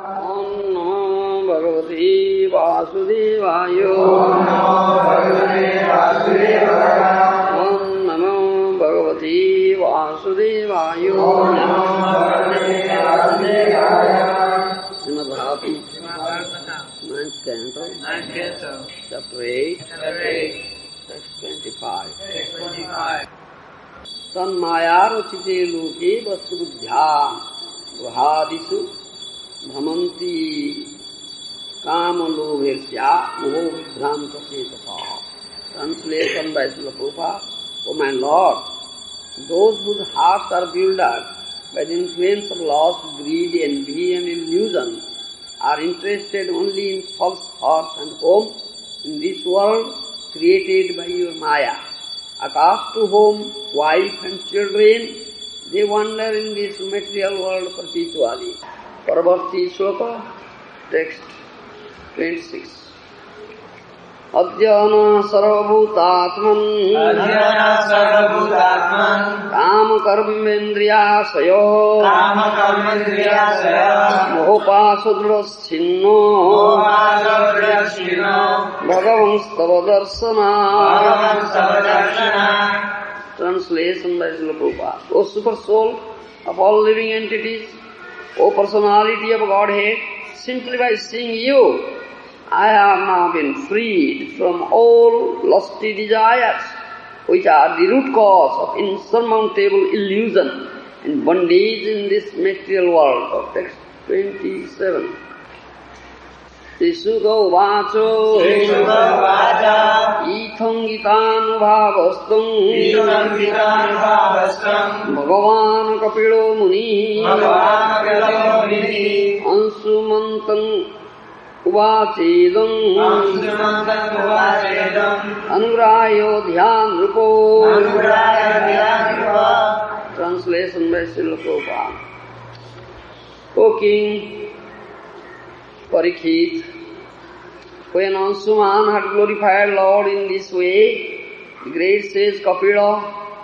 Om Namo Bhagavate Vasudevaya. Om Namo Bhagavate Vasudevaya. Srimad Bhagavatam, 9th canto, chapter 8, text 25. Tanmayarachite loke vastubuddhya vahadisu bhamanti kamalobhesya moho vibhranta cetasa. Translation by Srila Prabhupada. O my Lord, those whose hearts are bewildered by the influence of lust, greed, envy and illusion are interested only in false thoughts and homes in this world created by your Maya. Attached to home, wife and children, they wander in this material world perpetually. Parvarti Sloka, text 26. Adhyana sarvabhutatman Kama karmendriyasayo Mohopasadraschinno Bhagavanstava darsana. Translation by Srila Prabhupada. O super soul of all living entities, O personality of Godhead, simply by seeing you, I have now been freed from all lusty desires, which are the root cause of insurmountable illusion and bondage in this material world. Text 27. Shuka uvacho itham gitanubhavastam Bhagavan Kapilo Muni Ansumantam Uvachedam Anurayo Dhyan Rupo. Translation by Srila Prabhupada. O King Parikshit, when Ansuman had glorified Lord in this way, the great sage Kapila,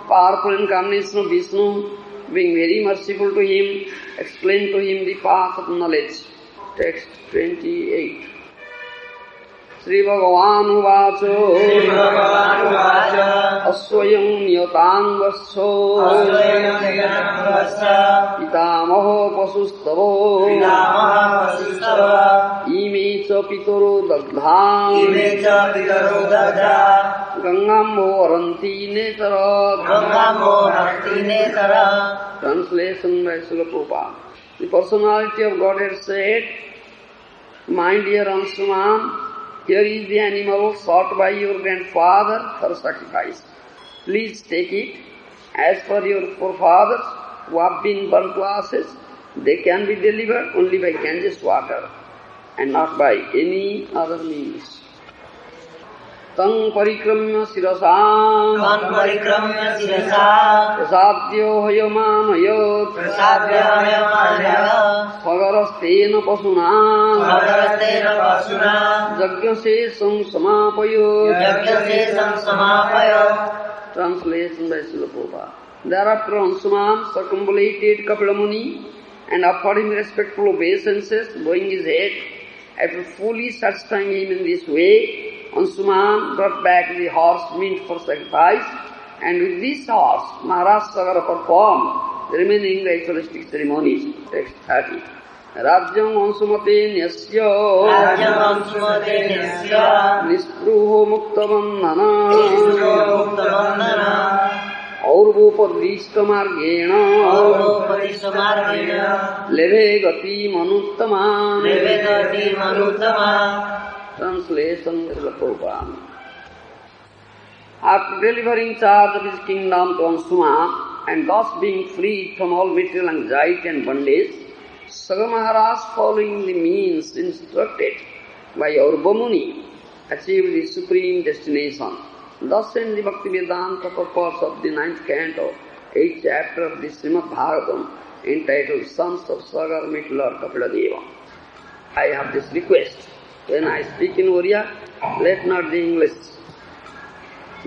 powerful incarnation of Vishnu, being very merciful to him, explained to him the path of knowledge. Text 28. Sri Bhagavan Uvacho Asvayam Niyatam Vasho Pitamaho Pasustavo Ime cha pitaro dagdham Gangambo Aranti Netara. Translation by Srila Prabhupada. The personality of Godhead said, My dear Ansuman, here is the animal sought by your grandfather for sacrifice. Please take it. As for your forefathers who have been burnt to ashes, they can be delivered only by Ganges water and not by any other means. Tang parikramya sirasam prasadyo hayamanayot sagarastena pasuna jagyasesam samapayot. Translation by Srila Prabhupada. Thereafter Ansuman circumambulated Kapila Muni and offered him respectful obeisances, bowing his head. After fully satisfying him in this way, Ansuman brought back the horse meant for sacrifice, and with this horse Maharaj Sagara performed the remaining ritualistic ceremonies. Text 30. Rajyam Ansumate Nyasya Nispruho Mukta Bandhana Aurvopadvishta Margena Leve Gati Manuttama. Translation of the Prabhupada. After delivering charge of his kingdom to Ansuman and thus being freed from all material anxiety and bondage, Sagar Maharaj, following the means instructed by Aurvamuni, achieved the supreme destination. Thus in the Bhakti-Vedanta purpose of the 9th canto, 8th chapter of the Srimad Bhagavatam, entitled Sons of Sagar meet Lord Kapila Deva. I have this request. When I speak in Oriya, let not the English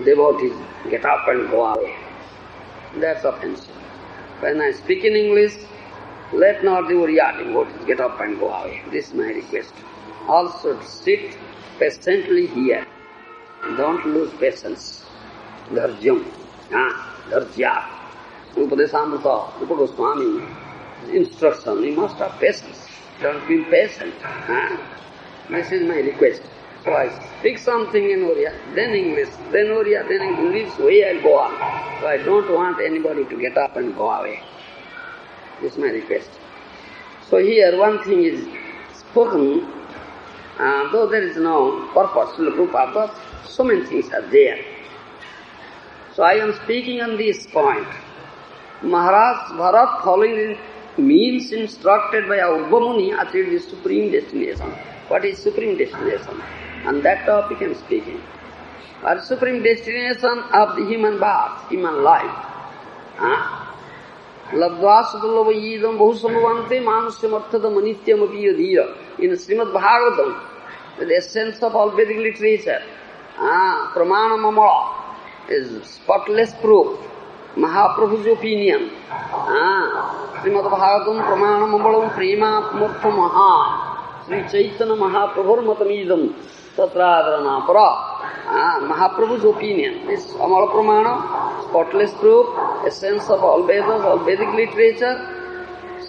devotees get up and go away. That's offensive. When I speak in English, Let not the Oriya devotees get up and go away. This is my request. All should sit patiently here. Don't lose patience. Dharjam. Dharjya. Upadesamrita, Rupa Goswami, instruction. You must have patience. Don't be impatient. This is my request. So I speak something in Oriya, then English, then Oriya, then English. This way I'll go on. So I don't want anybody to get up and go away. This is my request. So here one thing is spoken, though there is no purpose, but so many things are there. So I am speaking on this point. Maharaj Bharat, following the means instructed by Urva Muni, achieved the supreme destination. What is supreme destination? On that topic I am speaking. What is supreme destination of the human birth, human life? Labdvasudallava yidam bahusambhavante manusyam arthadam anityam apiyadhiya. In Srimad Bhagavatam, the essence of all Vedic literature, Pramana Mamala is spotless proof. Mahaprabhu's opinion. Srimad Bhagavatam Pramana Mamalam Prematmurtha Maha Sri Chaitanya Mahaprabhur Matamidam Tatradharana Para. Mahaprabhu's opinion is Amala Pramana, spotless proof, essence of all Vedas, all Vedic literature.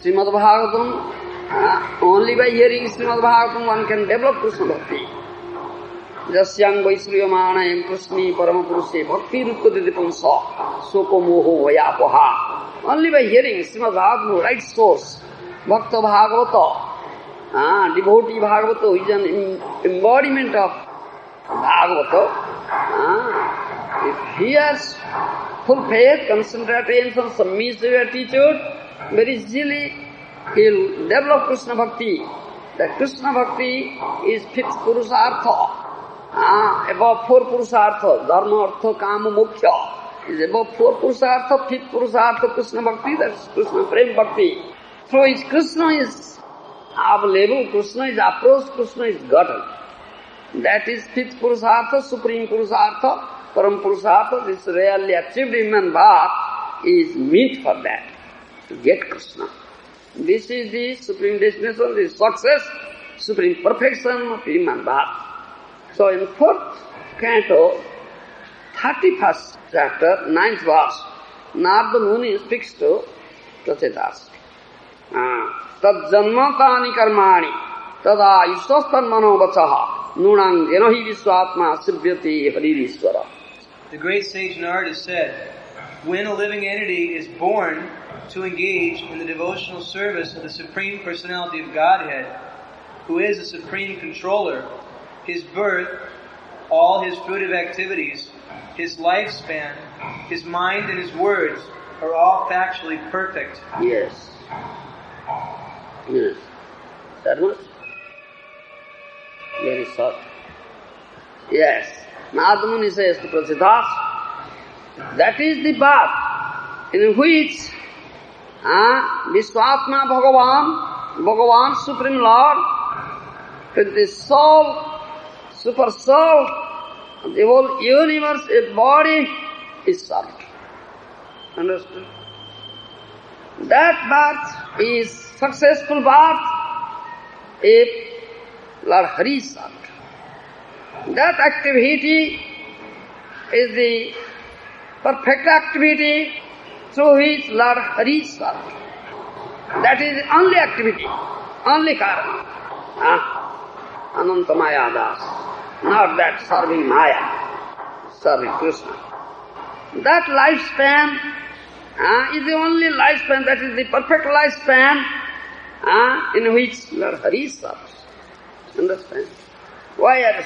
Srimad Bhagavatam, only by hearing Srimad Bhagavatam one can develop Krishna Bhakti. Jasyang Vaishriyamana Krishni Paramapurushe Bhakti Rupadidipansa Soko Moho Vayapaha. Only by hearing Srimad Bhagavatam, right source, Bhakta Bhagavata, devotee Bhagavata is an embodiment of Bhagavata. If he has full faith, concentrated attention, submissive attitude, very easily he will develop Krishna Bhakti. The Krishna Bhakti is fifth Purusartha. Above four Purusartha, Dharma, Artha, Kama, Moksha. Is above four Purusartha, fifth Purusartha, Krishna Bhakti, that is Krishna Prem Bhakti. Through which Krishna is available, Krishna is approached, Krishna is gotten. That is fifth Purusartha, Supreme Purusartha, Param Purusartha. This rarely achieved human birth is meant for that, to get Krishna. This is the supreme destination, the success, supreme perfection of human birth. So in 4th canto, 31st chapter, 9th verse, Narada Muni speaks to Prachetas. Tad janmatani karmani tada istastan mano vachaha nunang jenohi viswatma sivyati haririshvara. The great sage Narada said, when a living entity is born to engage in the devotional service of the Supreme Personality of Godhead, who is the Supreme Controller, his birth, all his fruitive activities, his lifespan, his mind and his words are all factually perfect. Yes. Yes. That much? Very short. Yes. Narada Muni says to Prachetas, that is the birth in which Vishwatma Bhagavan, Supreme Lord, with the soul, super soul, the whole universe, a body is served. Understood? That birth is successful birth if Lord Hari is served. That activity is the perfect activity through which Lord Hari is served. That is the only activity, only karma. Ananta Maya Das. Not that serving Maya, serving Krishna. That lifespan is the only lifespan, that is the perfect lifespan in which Lord Hari serves. Understand? Why are you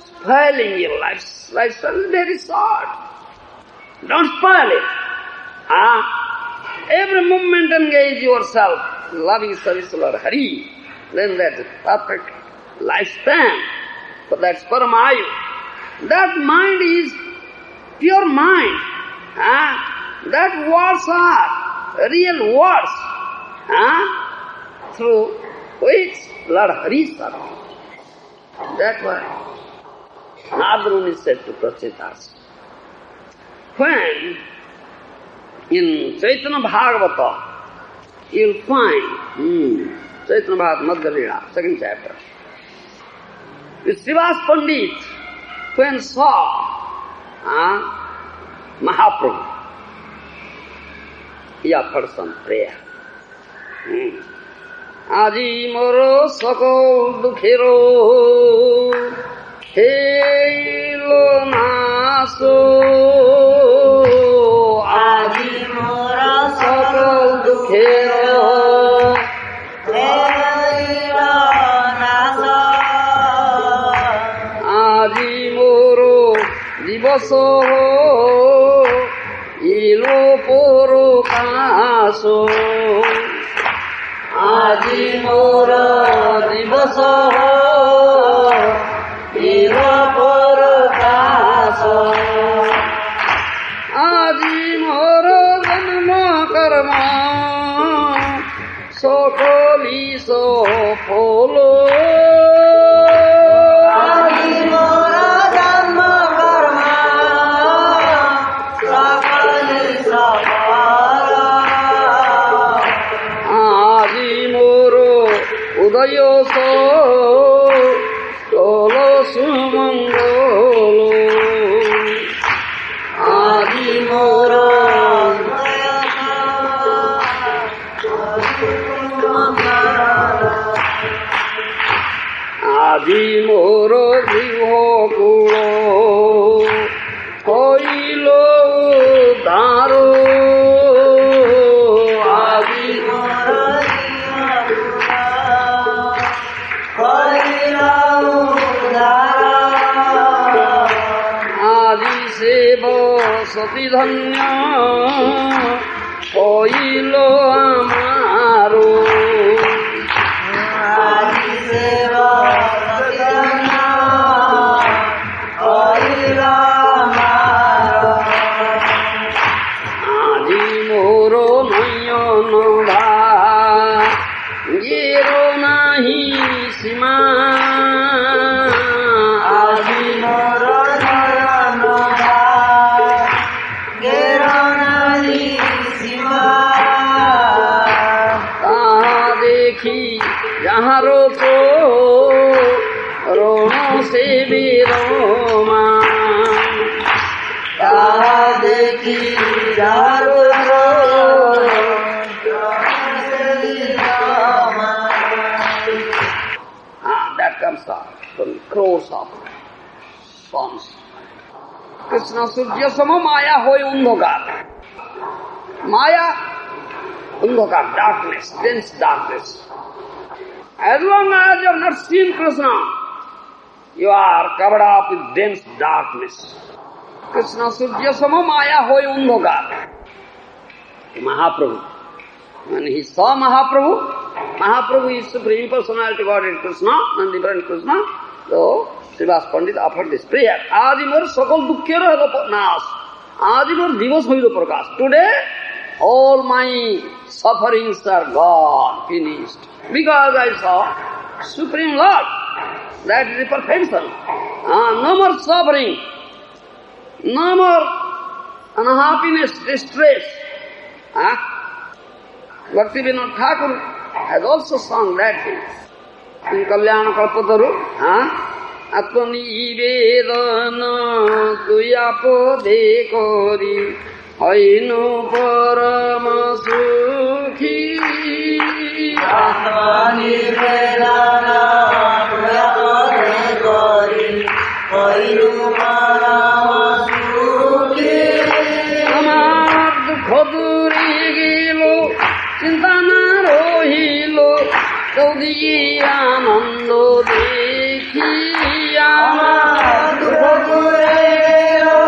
spoiling your lifespan? Is very short. Don't spoil it. Every moment engage yourself in loving service to Lord Hari. Then that's perfect lifespan. But that's Paramayu. That mind is pure mind. That words are real words. Through which Lord Hari serves. That's why Narada Muni said to Prachetas, when in Chaitanya Bhagavata, you'll find Chaitanya Bhagat Madhya Leela, 2nd chapter. Srivas Pandit, when saw Mahaprabhu, he offered some prayer. Aji moro sakal dukhero heilo naso. Aji moro sakal dukhero heilo naso. Aji moro divaso ilo poro kaso. Aji mora divaso ilo poro kaso. Aji mora janma karma sokoli so polo. Aji mora janma karma sokoli so polo. Aji moro udayo so solo sumangolo. Aji moro udayo so Aji moro jivo kulo koilo daro. Aji moro Aji sebo sati dhanya koilo amaro. Aji sebo sati dhanya koilo amaro. Aji moro nayono bha giro nahi sima. Aji moro nayono bha giro nahi sima. Taha dekhi jaharo to rono se biroma. Taha dekhi jaharo to that comes out from crores of songs. Krishna Surya Sama Maya hoy undhokar. Maya, undhokar, darkness, dense darkness. As long as you have not seen Krishna, you are covered up with dense darkness. Krishna Surya Sama Maya hoy undhokar. Mahaprabhu, when he saw Mahaprabhu, Mahaprabhu is Supreme Personality Godhead Krishna, and different Krishna. So, Srivas Pandit offered this prayer. Aji mor sakal dukkhero helo nas. Aji mor divas hoilo prakash. Today, all my sufferings are gone, finished. Because I saw Supreme Lord. That is the perfection. No more suffering. No more unhappiness, distress. Bhakti Vinod Thakur has also sung that thing. In Kalyana Kalpataru, Atmani Vedana Tuyapode Kori Hainu Parama Sukhi. Atmani Vedana Tuyapode Kori Hainu Parama Sukhi. Amar Dukhaduri Gilo Chintana Rohilo Chaudhiji Anando Dekhi. Amar Dukhaduri Gilo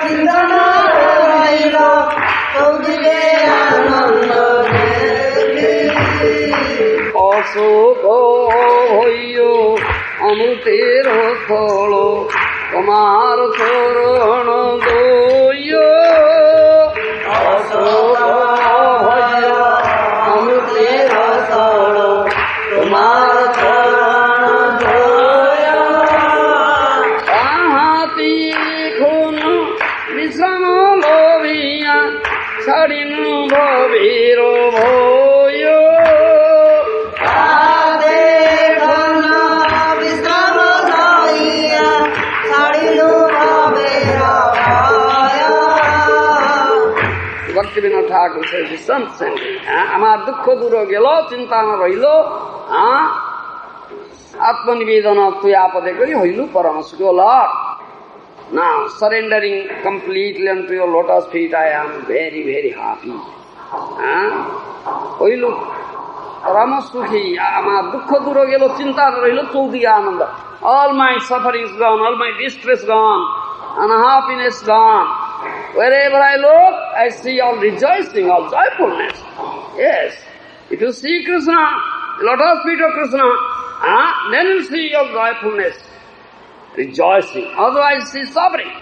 Chintana Rohilo Chaudhiji Anando Dekhi. Asoko hoyo amutero tholo Tomar Sorana doyo. Asoko hoyo amutero tholo Tomar Sorana doyo. Ahati khunu visama loviya Sarinu bhaviro bhoyo. ঠাকুর আমার দুঃখ দূর গেল, চিন্তা না রইল, আত্মনিবেদন তুই আপদে করি হইল পরম সুখ। Lord, now surrendering completely unto your lotus feet, I am very, very happy. হইল পরম সুখী, আমার দুঃখ দূর গেল, চিন্তা রইল চৌদিকে আনন্দ। All my sufferings gone, all my distress gone, unhappiness gone. Wherever I look, I see all rejoicing, all joyfulness. Yes, if you see Krishna, lotus feet of Krishna, then you see your joyfulness, rejoicing. Otherwise, see suffering.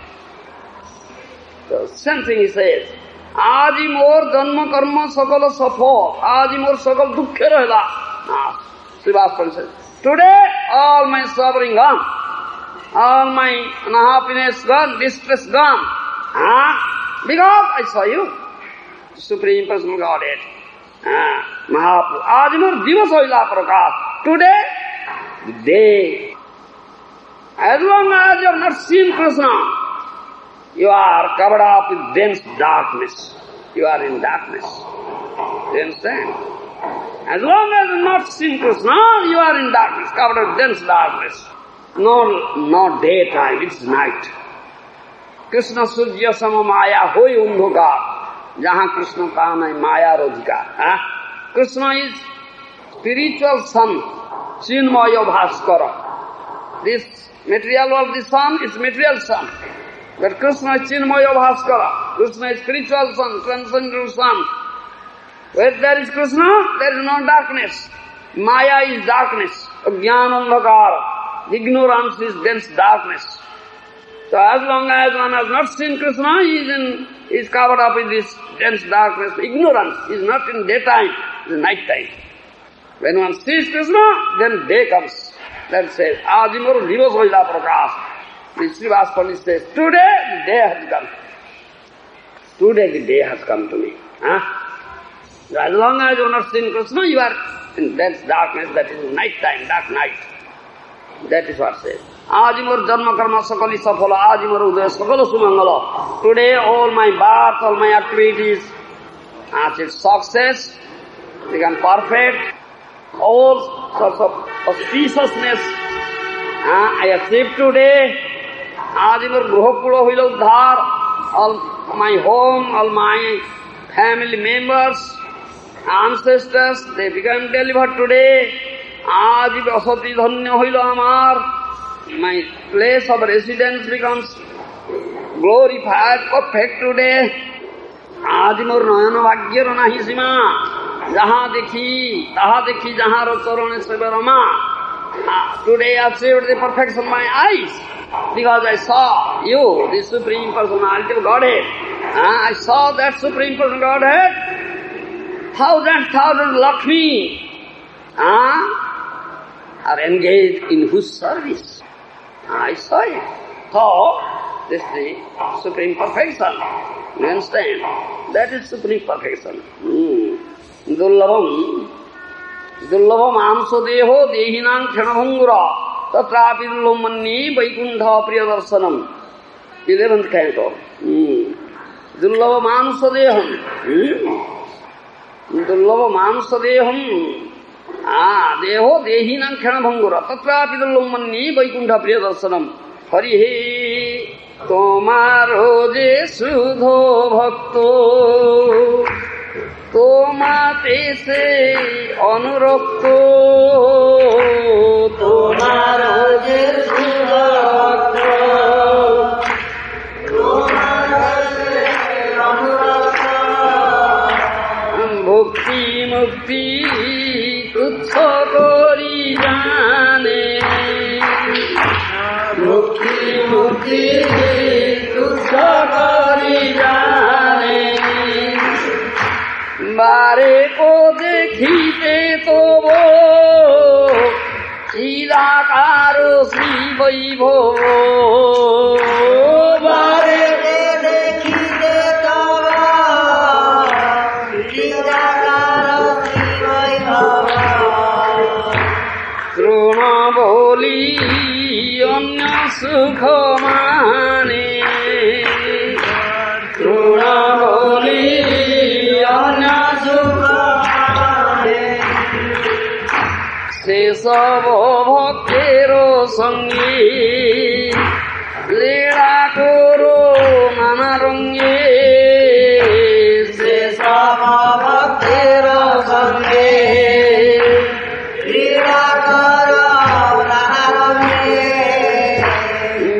The same thing he says. Aji mor janma karma sakala safal. Aji mor sakal dukkhe rahela. Srivastava says, today all my suffering gone, all my unhappiness gone, distress gone. Because I saw you, Supreme Personal Godhead, Mahaprabhu. Aaj mor divas hoila prakash. Today, the day. As long as you have not seen Krishna, you are covered up with dense darkness. You are in darkness. Do you understand? As long as you have not seen Krishna, you are in darkness, covered with dense darkness. No daytime, it's night. Krishna Surya Sama Maya Hoi Undhoka. Jahan Krishna ka nahi Maya Rodhika. Krishna is spiritual sun, Chinmaya Bhaskara. This material world, the sun, is material sun. But Krishna is Chinmaya Bhaskara. Krishna is spiritual sun, transcendental sun. Where there is Krishna, there is no darkness. Maya is darkness. Jnana Andhakara. Ignorance is dense darkness. So as long as one has not seen Krishna, he is covered up in this dense darkness. Ignorance is not in daytime, it is night time. When one sees Krishna, then day comes. That says, Ajimor Divas Vaida Prakash. The Srivastava says, today the day has come. Today the day has come to me. As long as you have not seen Krishna, you are in dense darkness, that is night time, dark night. That is what says. Ajimor Janma Karma Sakali Safala, Ajimor Udaya Sakala Sumangala. Today all my birth, all my activities, achieve success, become perfect, all sorts of auspiciousness I achieved today. Ajimor Gruhapura Hila Udhar, all my home, all my family members, ancestors, they become delivered today. Aji Asati Dhanya Hila Amar. My place of residence becomes glorified, perfect today. Ajimor Nayana Bhagyara Nahi Sima. Jaha dekhi, taha dekhi, jaha ro charane sebe rama. Today I achieved the perfection of my eyes. Because I saw you, the Supreme Personality of Godhead. I saw that Supreme Personality of Godhead. Thousands Lakshmi are engaged in whose service? I saw it. So, this is the supreme perfection. You understand? That is supreme perfection. Dullabam amso deho dehinam khanabhangura tatrapi dullabmanni vaikuntha priyadarshanam. 11th canto. Dullabam amso deham. Dullabam amso deham. Deho dehinam khanabhangura tatrapi dullabmanni vaikuntha priyadarshanam. Hari he tomaro je sudho bhakto তোমাতে সে অনুরক্ত তোমার যে সুভক্ত ভক্তি মুক্তি তুচ্ছ করি জানে ভক্তি মুক্তি তুচ্ছ করি জানে বারে কো দেখিতে তব চিরাকার শ্রী বৈভব বারে দেখিতে তব চিরাকার শ্রী বৈভব তৃণ বলি অন্য সুখ মানে তৃণ বলি সেসব ভক্তের সঙ্গে লীলা করো নানা রঙ্গে, সেসব ভক্তের সঙ্গে লীলা করো নানা রঙ্গে,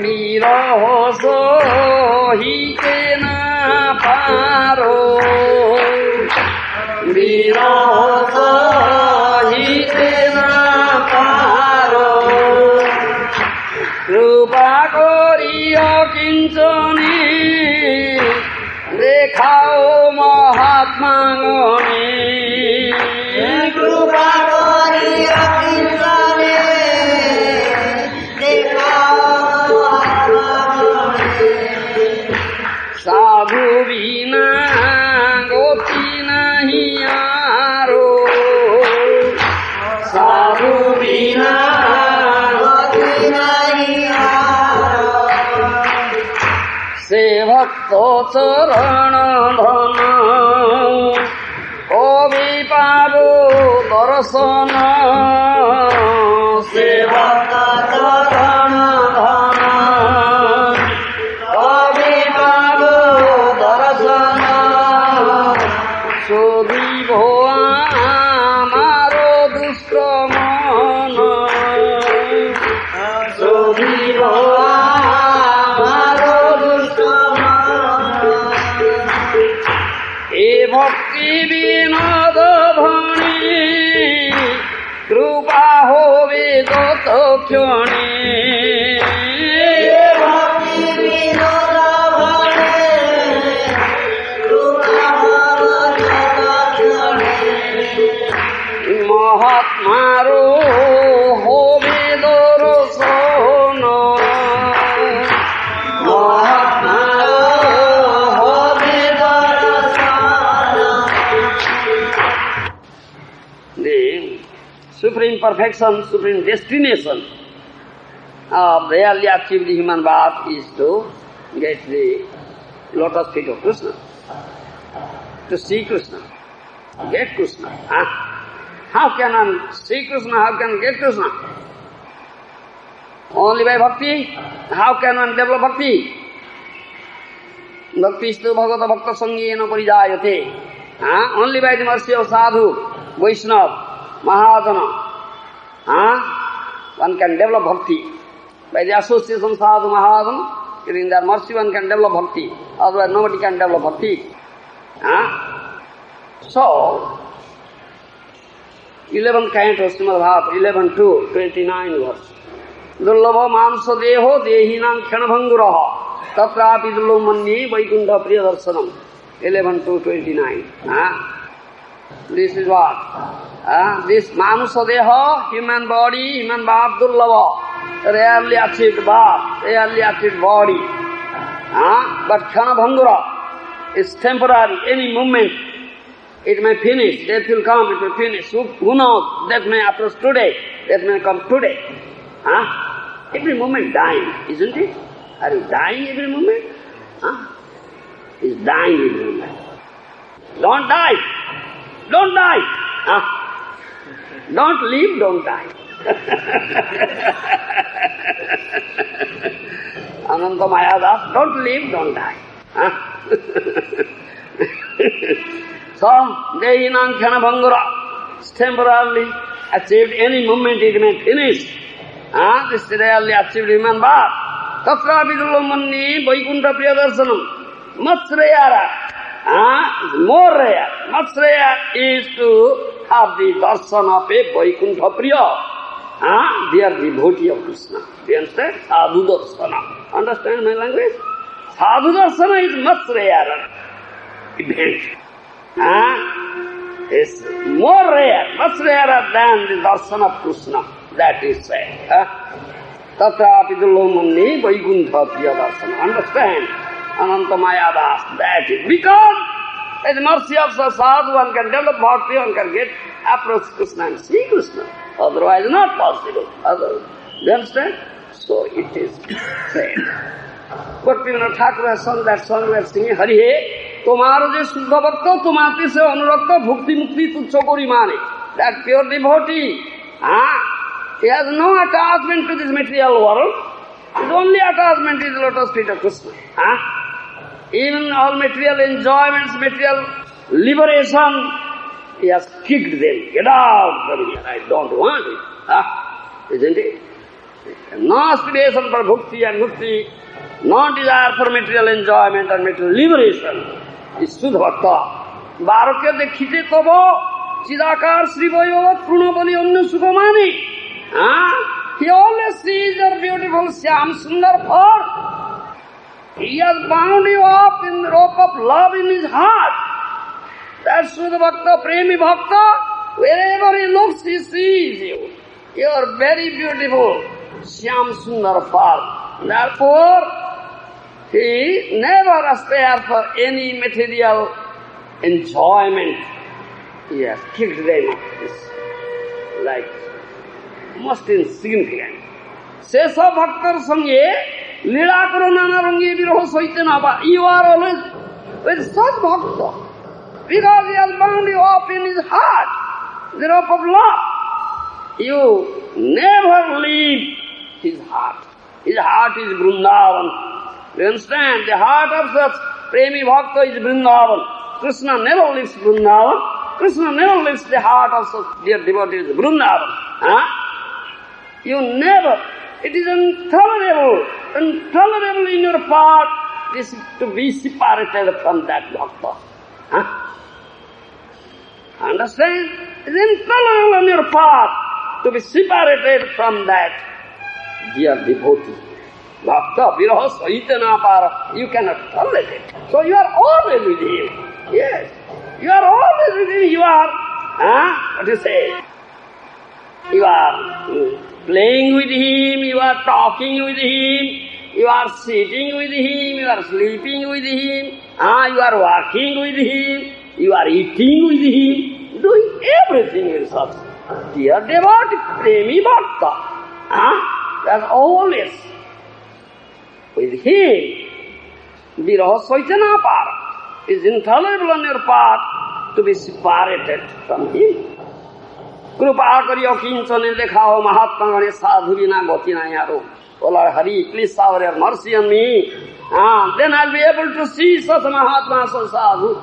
বিরহ সহিতে না পারো, বিরহ সহিতে না পারো, কৃপা করিও কিঞ্চনে দেখাও মহাত্মা গণে, কৃপা করিও কিঞ্চনে দেখাও মহাত্মা গণে, সাধু বিনা গতি নাহি আরো, সাধু বিনা গতি নাহি আরো, সে ভক্ত চরণ ধন কবি পাব দর্শন, সে ভক্ত চরণ ধন কবি পাব দর্শন, শোধিব আমার দুষ্ট মন, শোধিব আমার দুষ্ট মন, এ ভক্তি বিনোদ ভণি কৃপা হবে যত ক্ষণে, ভক্তি বিনোদ ভণি কৃপা হবে যত ক্ষণে, মহাত্মারো হবে দর্শন, মহাত্মারো হবে দর্শন, the supreme perfection, supreme destination of really achieved human birth is to get the lotus feet of Krishna, to see Krishna, get Krishna. How can one see Krishna? How can get Krishna? Only by bhakti. How can one develop bhakti? Bhakti istu bhagavata bhakta sangena parijayate. Only by the mercy of sadhu, Vaishnava, Mahajana, one can develop bhakti. By the association of sadhu, Mahajana, in their mercy one can develop bhakti. Otherwise nobody can develop bhakti. So, 11th canto Srimad Bhagavatam, 11:2-29 verse. Dullabha mansa deho dehinam khanabhanguraha tatrapi dullabha manye vaikuntha priya darshanam. 11:2-29. This is what? This mansa deha, human body, human birth, dullabha, rarely achieved birth, rarely achieved body. But khanabhangura is temporary, any moment. It may finish, death will come, it will finish. Who knows? Death may approach today, death may come today. Every moment dying, isn't it? Are you dying every moment? Is dying every moment. Don't die. Don't die. Don't live, don't die. Ananta Mayadas, don't live, don't die. So, Dehinam Khanabhangura is temporarily achieved, any moment it may finish. This is rarely achieved human birth. Tatrapi dullamanni Vaikuntha priya darshanam. Much rarer, more rare, much rare is to have the darshan of a Vaikuntha priya. They are devotee of Krishna. Do you understand? Sadhu darshana. Understand my language? Sadhu darshana is much rarer event. Is more rare, much rarer than the darshan of Krishna. That is said. Tatrapi dullamanni Vaikuntha priya darsana. Understand? Ananta Mayadas. That is because by the mercy of sadhu one can develop bhakti, one can get approach Krishna and see Krishna. Otherwise not possible. Do you understand? So it is said. Bhaktivinoda Thakur has sung that song we are singing, Hari He, Tomaro je Shuddha Bhakta, Tomati se Anurakta, Bhukti Mukti Tuchcho Kori Mane. That pure devotee He has no attachment to this material world. His only attachment is lotus feet of Krishna. Even all material enjoyments, material liberation, he has kicked them. Get out from here. I don't want it. Isn't it? No aspiration for bhakti and mukti, no desire for material enjoyment and material liberation. Is Shuddha Bhakta. Bharake dekhite tabo chidakar Sri Vaibhavat prunabali anna sukhamani. He always sees your beautiful Shyam Sundar form. He has bound you up in the rope of love in his heart. That's Shuddha Bhakta, Premi Bhakta. Wherever he looks, he sees you. You are very beautiful Shyam Sundar form. Therefore, he never aspires for any material enjoyment. He has kicked them up. It's like most insignificant. Sesa Bhaktar Sangye, Lila Karunana Rangi Viroho Saitanaba. You are always with such Bhakta. Because he has bound you up in his heart, the rope of love. You never leave his heart. His heart is Vrindavan. You understand? The heart of such Premi Bhakta is Vrindavan. Krishna never leaves Vrindavan. Krishna never leaves the heart of such dear devotees, Vrindavan. You never. It is intolerable in your part this to be separated from that Bhakta. Understand? It is intolerable on your part to be separated from that dear devotee. Bhakta, viraha sahitana para. You cannot tolerate it. So you are always with him. Yes. You are always with him. You are, what do you say? You are playing with him, you are talking with him, you are sitting with him, you are sleeping with him, you are walking with him, you are eating with him, doing everything with such dear devotee, Premi Bhakta. That's always with him. Viraha Saitana Para. It is intolerable on your part to be separated from him. Krupa kariyo kinchane dekhao Mahatma gane sadhu bina gati na yaro. Oh Lord Hari, please shower your mercy on me. Then I'll be able to see such Mahatma, such sadhu.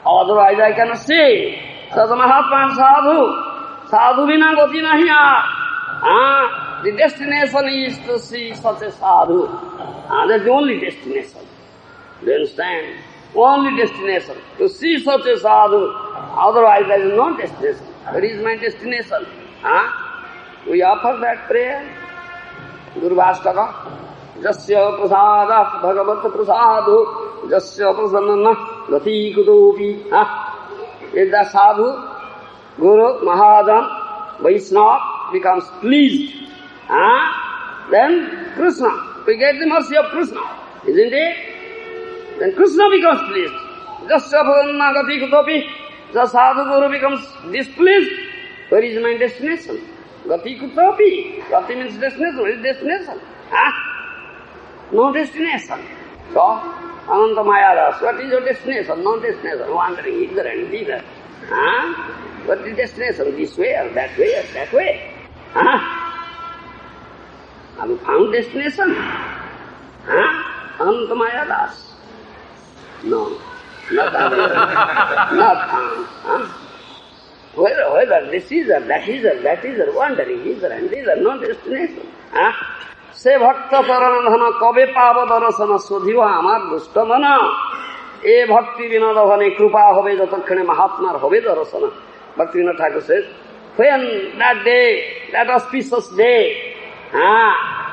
Otherwise I cannot see such Mahatma and sadhu. Sadhu bina gati nahi yaar. The destination is to see such a sadhu. That's the only destination. Do you understand? Only destination. To see such a sadhu. Otherwise there is no destination. Where is my destination? We offer that prayer. Durvastaka. Jasya prasada bhagavat prasadu. Jasya prasanna gati kutopi. If the sadhu, Guru, Mahajan, Vaishnava becomes pleased, then Krishna, we get the mercy of Krishna, isn't it? Then Krishna becomes pleased. Jasya prasanna gati kutopi. The sadhu guru becomes displeased. Where is my destination? Gati kutopi. Gati means destination. Where is destination? No destination. So, Ananta Mayadas, what is your destination? No destination. Wandering hither and thither. What is destination? This way or that way or that way? Have you found destination? Ananta Mayadas? No. Not found. Whether this is or that is or that is or wandering hither and thither, no destination. Se bhakta taranadhana kabe pava darasana sodhiva amar dushta mana. E bhakti vinada bhane krupa hobe jatakhane mahatmar hobe darasana. Bhakti Vinod Thakur says, when that day, that auspicious day,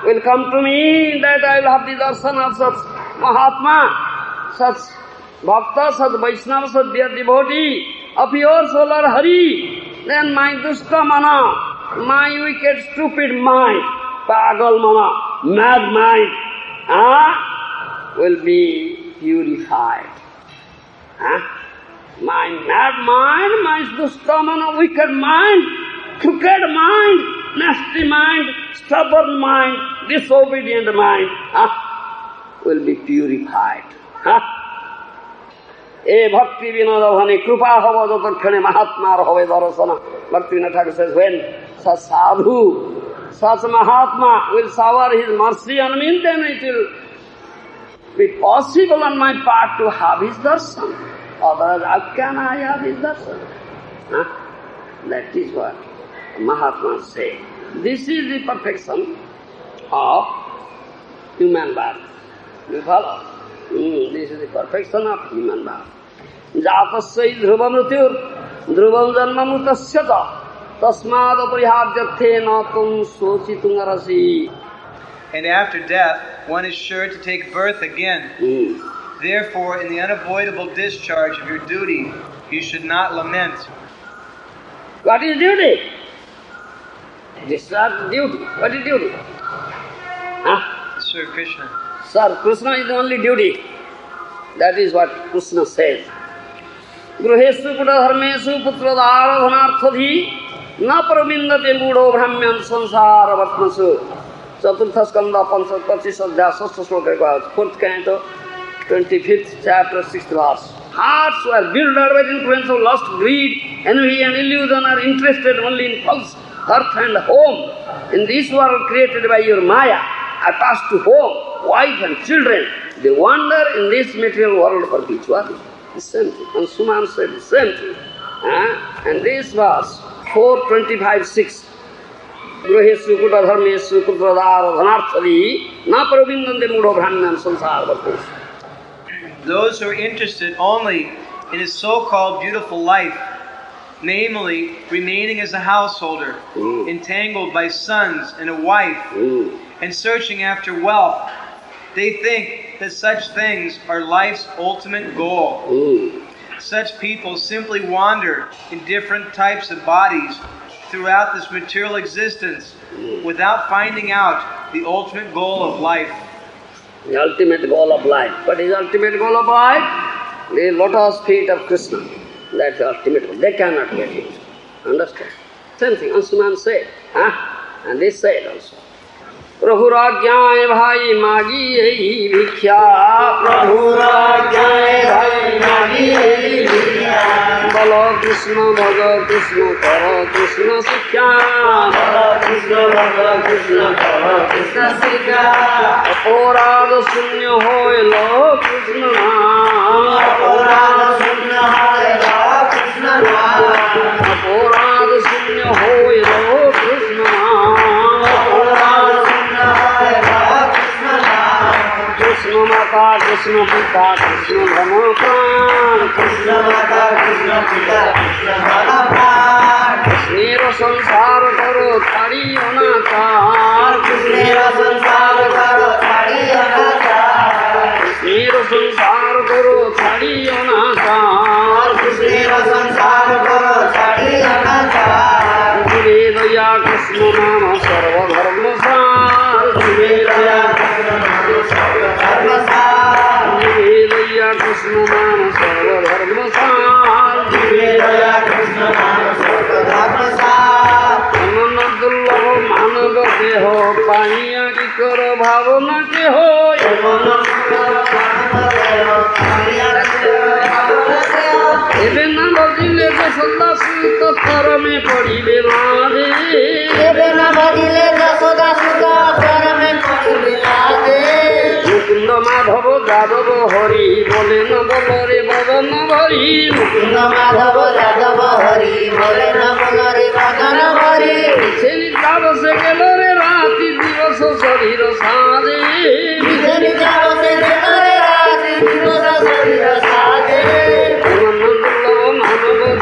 will come to me, that I will have the darshan of such Mahatma, such Bhakta, such Vaishnava, such dear devotee of yours, O Lord Hari, then my dushta mana, my wicked, stupid mind, pagal mana, mad mind, will be purified. My mad mind, my dushta mana, wicked mind, crooked mind, nasty mind, stubborn mind, disobedient mind, will be purified. E bhakti vinada bhane krupa hava jatakhane mahatmar hobe darasana. Bhakti Vinod Thakur says, when such sadhu, such Mahatma will shower his mercy on me, then it will be possible on my part to have his darshan. Otherwise, how can I have his darshan? That is what Mahatma say. This is the perfection of human birth. You follow? This is the perfection of human birth. Jatasya dhruva mrityur dhruvam janma mritasya tasmad aparihadyathe natum sochitung arasi. And after death, one is sure to take birth again. Therefore, in the unavoidable discharge of your duty, you should not lament. What is duty? Discharge duty. What is duty? Serve Krishna. Sir, Krishna is the only duty. That is what Krishna says. Gruheshu kuta dharmeshu putradhara dhanarthadhi na parvindate buddho brahmyan sansara vatmasu. Chaturtha skanda pancha pachis adhyaya sastha sloka goes. 4th canto, 25th chapter, 6th verse. Hearts were built by the influence of lust, greed, envy and illusion are interested only in false earth and home. In this world created by your Maya, attached to home, wife and children, they wander in this material world perpetually. The same thing. And Suman said the same thing. And this verse, 4:25-6. Gruheshu kuta dharmeshu putradhara dhanarthadi na parvindante buddho brahmyan sansara vatmasu. Those who are interested only in his so-called beautiful life, namely remaining as a householder, entangled by sons and a wife, and searching after wealth, they think that such things are life's ultimate goal. Such people simply wander in different types of bodies throughout this material existence without finding out the ultimate goal of life. The ultimate goal of life. What is the ultimate goal of life? The lotus feet of Krishna. That's the ultimate goal. They cannot get it. Understand? Same thing Ansuman said. And they said also. Prabhu Rajyāya bhai magi ei bhikhya. Prabhu Rajyāya bhai magi ei bhikhya. Bala Krishna bhaga Krishna kara Krishna sikhya. Bala Krishna bhaga Krishna kara Krishna sikhya. Aporada sunya hoy lo Krishna naam. Aporada sunya hoy lo Krishna naam. Aporada sunya hoy lo Krishna naam. Aporada sunya hoy lo Krishna naam. Krishna mata Krishna pita Krishna dhamma pran. Krishna mata Krishna pita Krishna dhamma pran. Krishnera sansar karo thari anachar. Krishnera sansar karo thari anachar. Krishnera sansar karo thari anachar. Krishnera sansar karo thari anachar. Vedaya Krishna nama sarva dharma sar. Vedaya Krishna nama sarva dharma sar. Vedaya Krishna nama sarva dharma sar. Vedaya Krishna nama sarva dharma sar. Ananda dullah manav deho paiya ki karo bhavana ke ho. Ananda dullah manav deho paiya ki karo bhavana ke ho. Ebe na bajile jasoda suta kar mein padibe lade. Ebe na bajile jasoda suta kar mein padibe lade. Mukunda madhav jadav hari bole na bolare badan bhari. Mukunda madhav jadav hari bole na bolare badan bhari. Cheli jab se gelo re rati divas sharir saade. Cheli jab se gelo re rati divas sharir saade.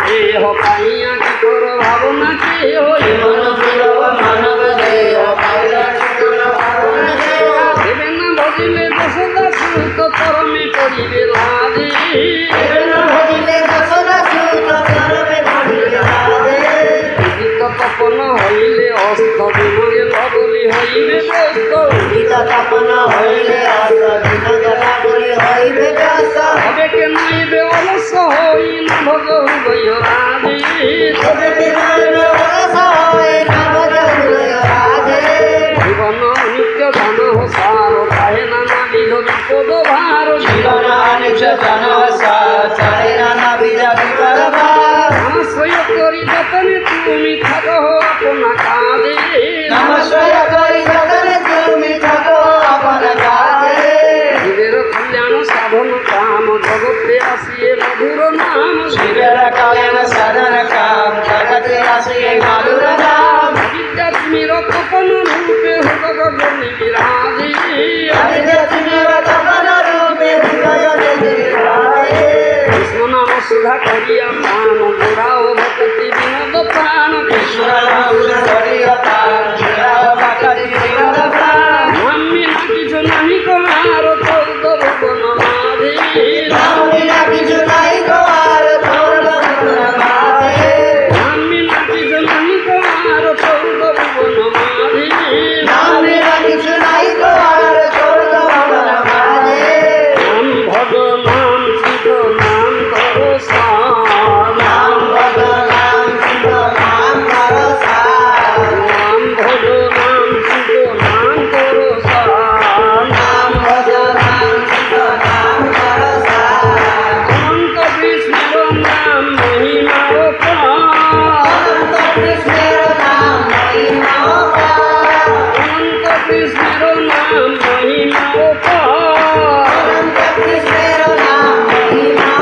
Deho paiya ki karo bhavana ke ho. Manav deho paiya ki karo bhavana ke ho. Ebe na bhajile jasoda suta kar mein padibe lade. Ebe na bhajile jasoda suta kar mein padibe lade. Gita tapana hoile asta dimage laboli hoibe jasta. Gita tapana hoile asta dimage laboli hoibe jasta. Abe ke naibe alasa hoi na bhagahu vayorade. Abe ke naibe alasa hoi na bhagahu vayorade. Jivana nitya dhana saro kahe nana vidha vipodo bharo. Jivana nitya dhana saro kahe nana vidha vipodo bharo. Asraya kari datane tumi thakaho apna Tapan রূপে হৃদয় গগনে বিরাজি কৃষ্ণ নাম সুধা করিয়া প্রাণ গোড়াও ভক্তি বিনোদ প্রাণ কৃষ্ণ আমি না কিছু নাহি কমার চৌদ ভুবন মাঝি আমি না কিছু নাহি কমার চৌদ ভুবন মাঝি নাম ভগ নাম শিব নাম করো নাম ভগ নাম শিব নাম করো নাম ভগ নাম শিব নাম করো নাম ভগ নাম শিব নাম করো অনন্ত কৃষ্ণের নাম মহিমা অনন্ত কৃষ্ণের নাম মহিমা অনন্ত কৃষ্ণের নাম মহিমা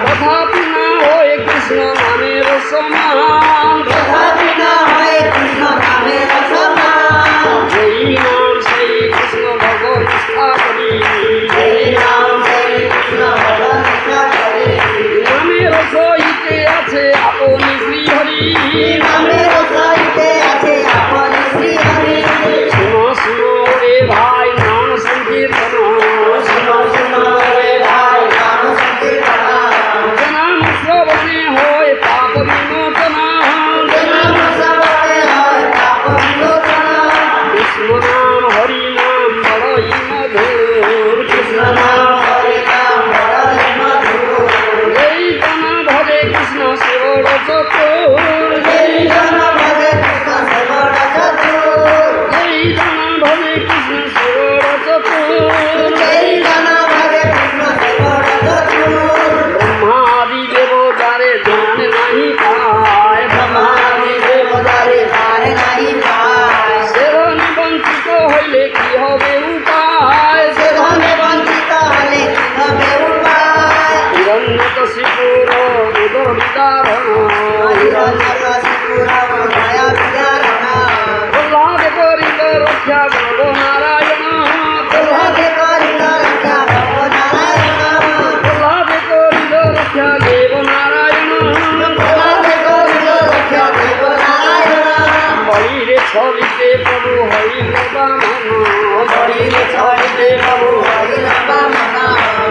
তথাপি না হয় কৃষ্ণ নামের সমান তথাপি না হয় কৃষ্ণ নামের সমান যেই নাম সেই কৃষ্ণ ভগবান নিষ্ঠা করি যেই নাম সেই কৃষ্ণ ভগবান নিষ্ঠা করি নামের সহিতে আছে আপনি শ্রীহরি নামের সহিতে আছে আপনি শ্রীহরি শুনো শুনো রে ভাই নাম সংকীর্তন শুনো শুনো রে ভাই নাম সংকীর্তন নাম শ্রবণে হয় পাপ বিমোচন নাম শ্রবণে হয় পাপ বিমোচন কৃষ্ণ নাম হরি নাম বড়ই মধুর কৃষ্ণ নাম হরি নাম বড়ই মধুর যেই জন ভজে কৃষ্ণ শিবর চতুর যেই জন ভজে কৃষ্ণ শিবর চতুর যেই জন ভজে কৃষ্ণ শিবর চতুর যেই জন ভজে কৃষ্ণ শিবর চতুর ব্রহ্মাদি দেবতারে ধ্যান নাহি পায় ব্রহ্মাদি দেবতারে ধ্যান নাহি পায় সেবনে বঞ্চিত হইলে কি হবে উপায় সেবনে বঞ্চিত হলে কি হবে উপায় হিরণ্যকশিপুর উদর বিদারণ হিরণ্যকশিপুর মায়া বিদারণ প্রহ্লাদ করিল রক্ষা প্রভু নারায়ণ প্রহ্লাদ করিল রক্ষা প্রভু নারায়ণ প্রহ্লাদ করিল রক্ষা দেব নারায়ণ প্রহ্লাদ করিল রক্ষা দেব নারায়ণ বলিরে ছবিতে প্রভু হইল বামন বলিরে ছবিতে প্রভু হইল বামন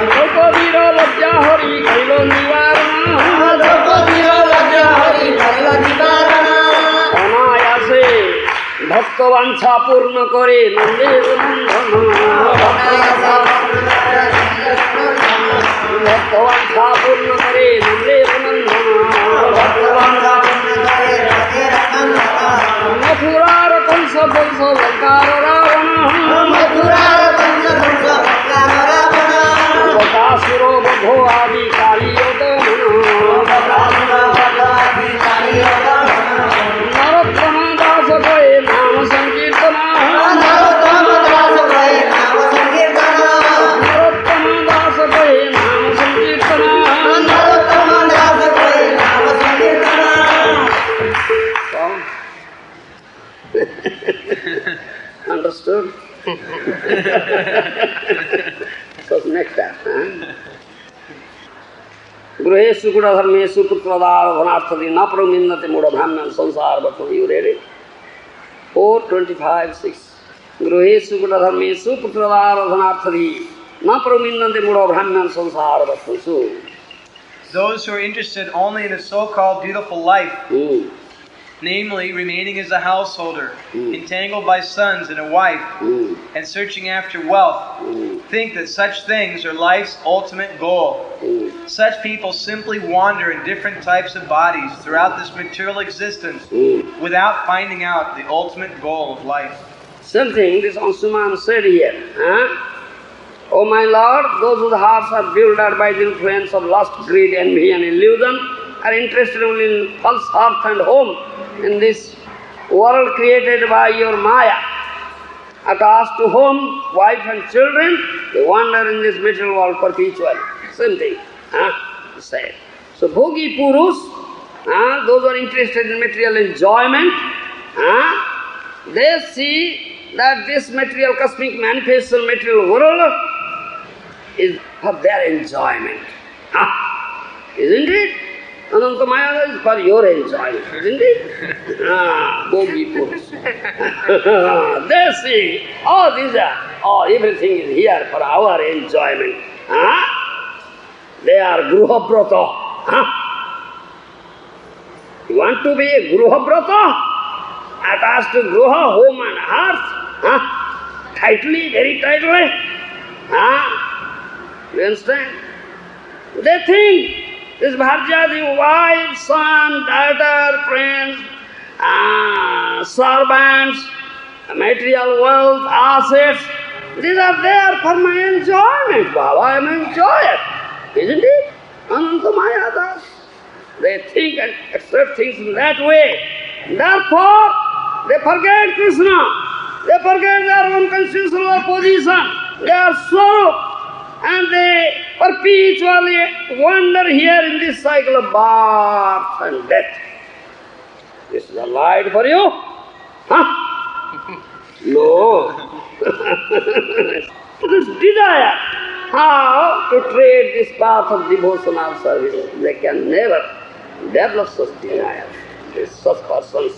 দ্রৌপদীর লজ্জা হরি করিল নিবারণ দ্রৌপদীর লজ্জা হরি করিল নিবারণ অনায়াসে ভক্তবাঞ্ছা পূর্ণ করে নন্দের নন্দন ভক্তবাঞ্ছা পূর্ণ করে নন্দের নন্দন মথুরার কংস বংশ লঙ্কার রাবণ মথুরার কংস বংশ লঙ্কার রাবণ বকাসুর বধ আদি কালীয় দমন নরোত্তম দাস কয়ে নাম সংকীর্তন নরোত্তম দাস কয়ে নাম সংকীর্তন নরোত্তম দাস কয়ে নাম সংকীর্তন নরোত্তম দাস কয়ে নাম সংকীর্তন Understood? So next time. गृहेषु गुणधर्मेषु पुत्रदार धनार्थदि न प्रमिन्नते मूढ़भ्राम्यान् संसार बतो. You read it? 4:25-6. गृहेषु गुणधर्मेषु पुत्रदार धनार्थदि न प्रमिन्नते मूढ़भ्राम्यान् संसार बतो. Those who are interested only in the so-called beautiful life, namely remaining as a householder, entangled by sons and a wife, and searching after wealth, think that such things are life's ultimate goal. Such people simply wander in different types of bodies throughout this material existence without finding out the ultimate goal of life. Same thing this Ansuman said here. O my Lord, those whose hearts are bewildered by the influence of lust, greed, envy and illusion are interested only in false hearth and home in this world created by your Maya. attached to home, wife and children, they wander in this material world perpetually. Same thing. Say. So Bhogi Purus, those who are interested in material enjoyment, they see that this material, cosmic manifestation, material world is for their enjoyment. Isn't it? Ananta Maya is for your enjoyment, isn't it? Bhogi Purus. They see, everything is here for our enjoyment. They are Gruhabrata. You want to be a Gruhabrata? Attached to Gruha, home and hearth? Tightly, very tightly? You understand? They think this Bharjadi, wife, son, daughter, friends, servants, material wealth, assets, these are there for my enjoyment, Baba, I am enjoying. Isn't it? Ananta Mayadas. They think and accept things in that way. Therefore, they forget Krishna. They forget their own constitutional position, their soul, and they perpetually wander here in this cycle of birth and death. This is a light for you? No. It is desire. How to tread this path of devotional service? They can never develop such desire. Such persons,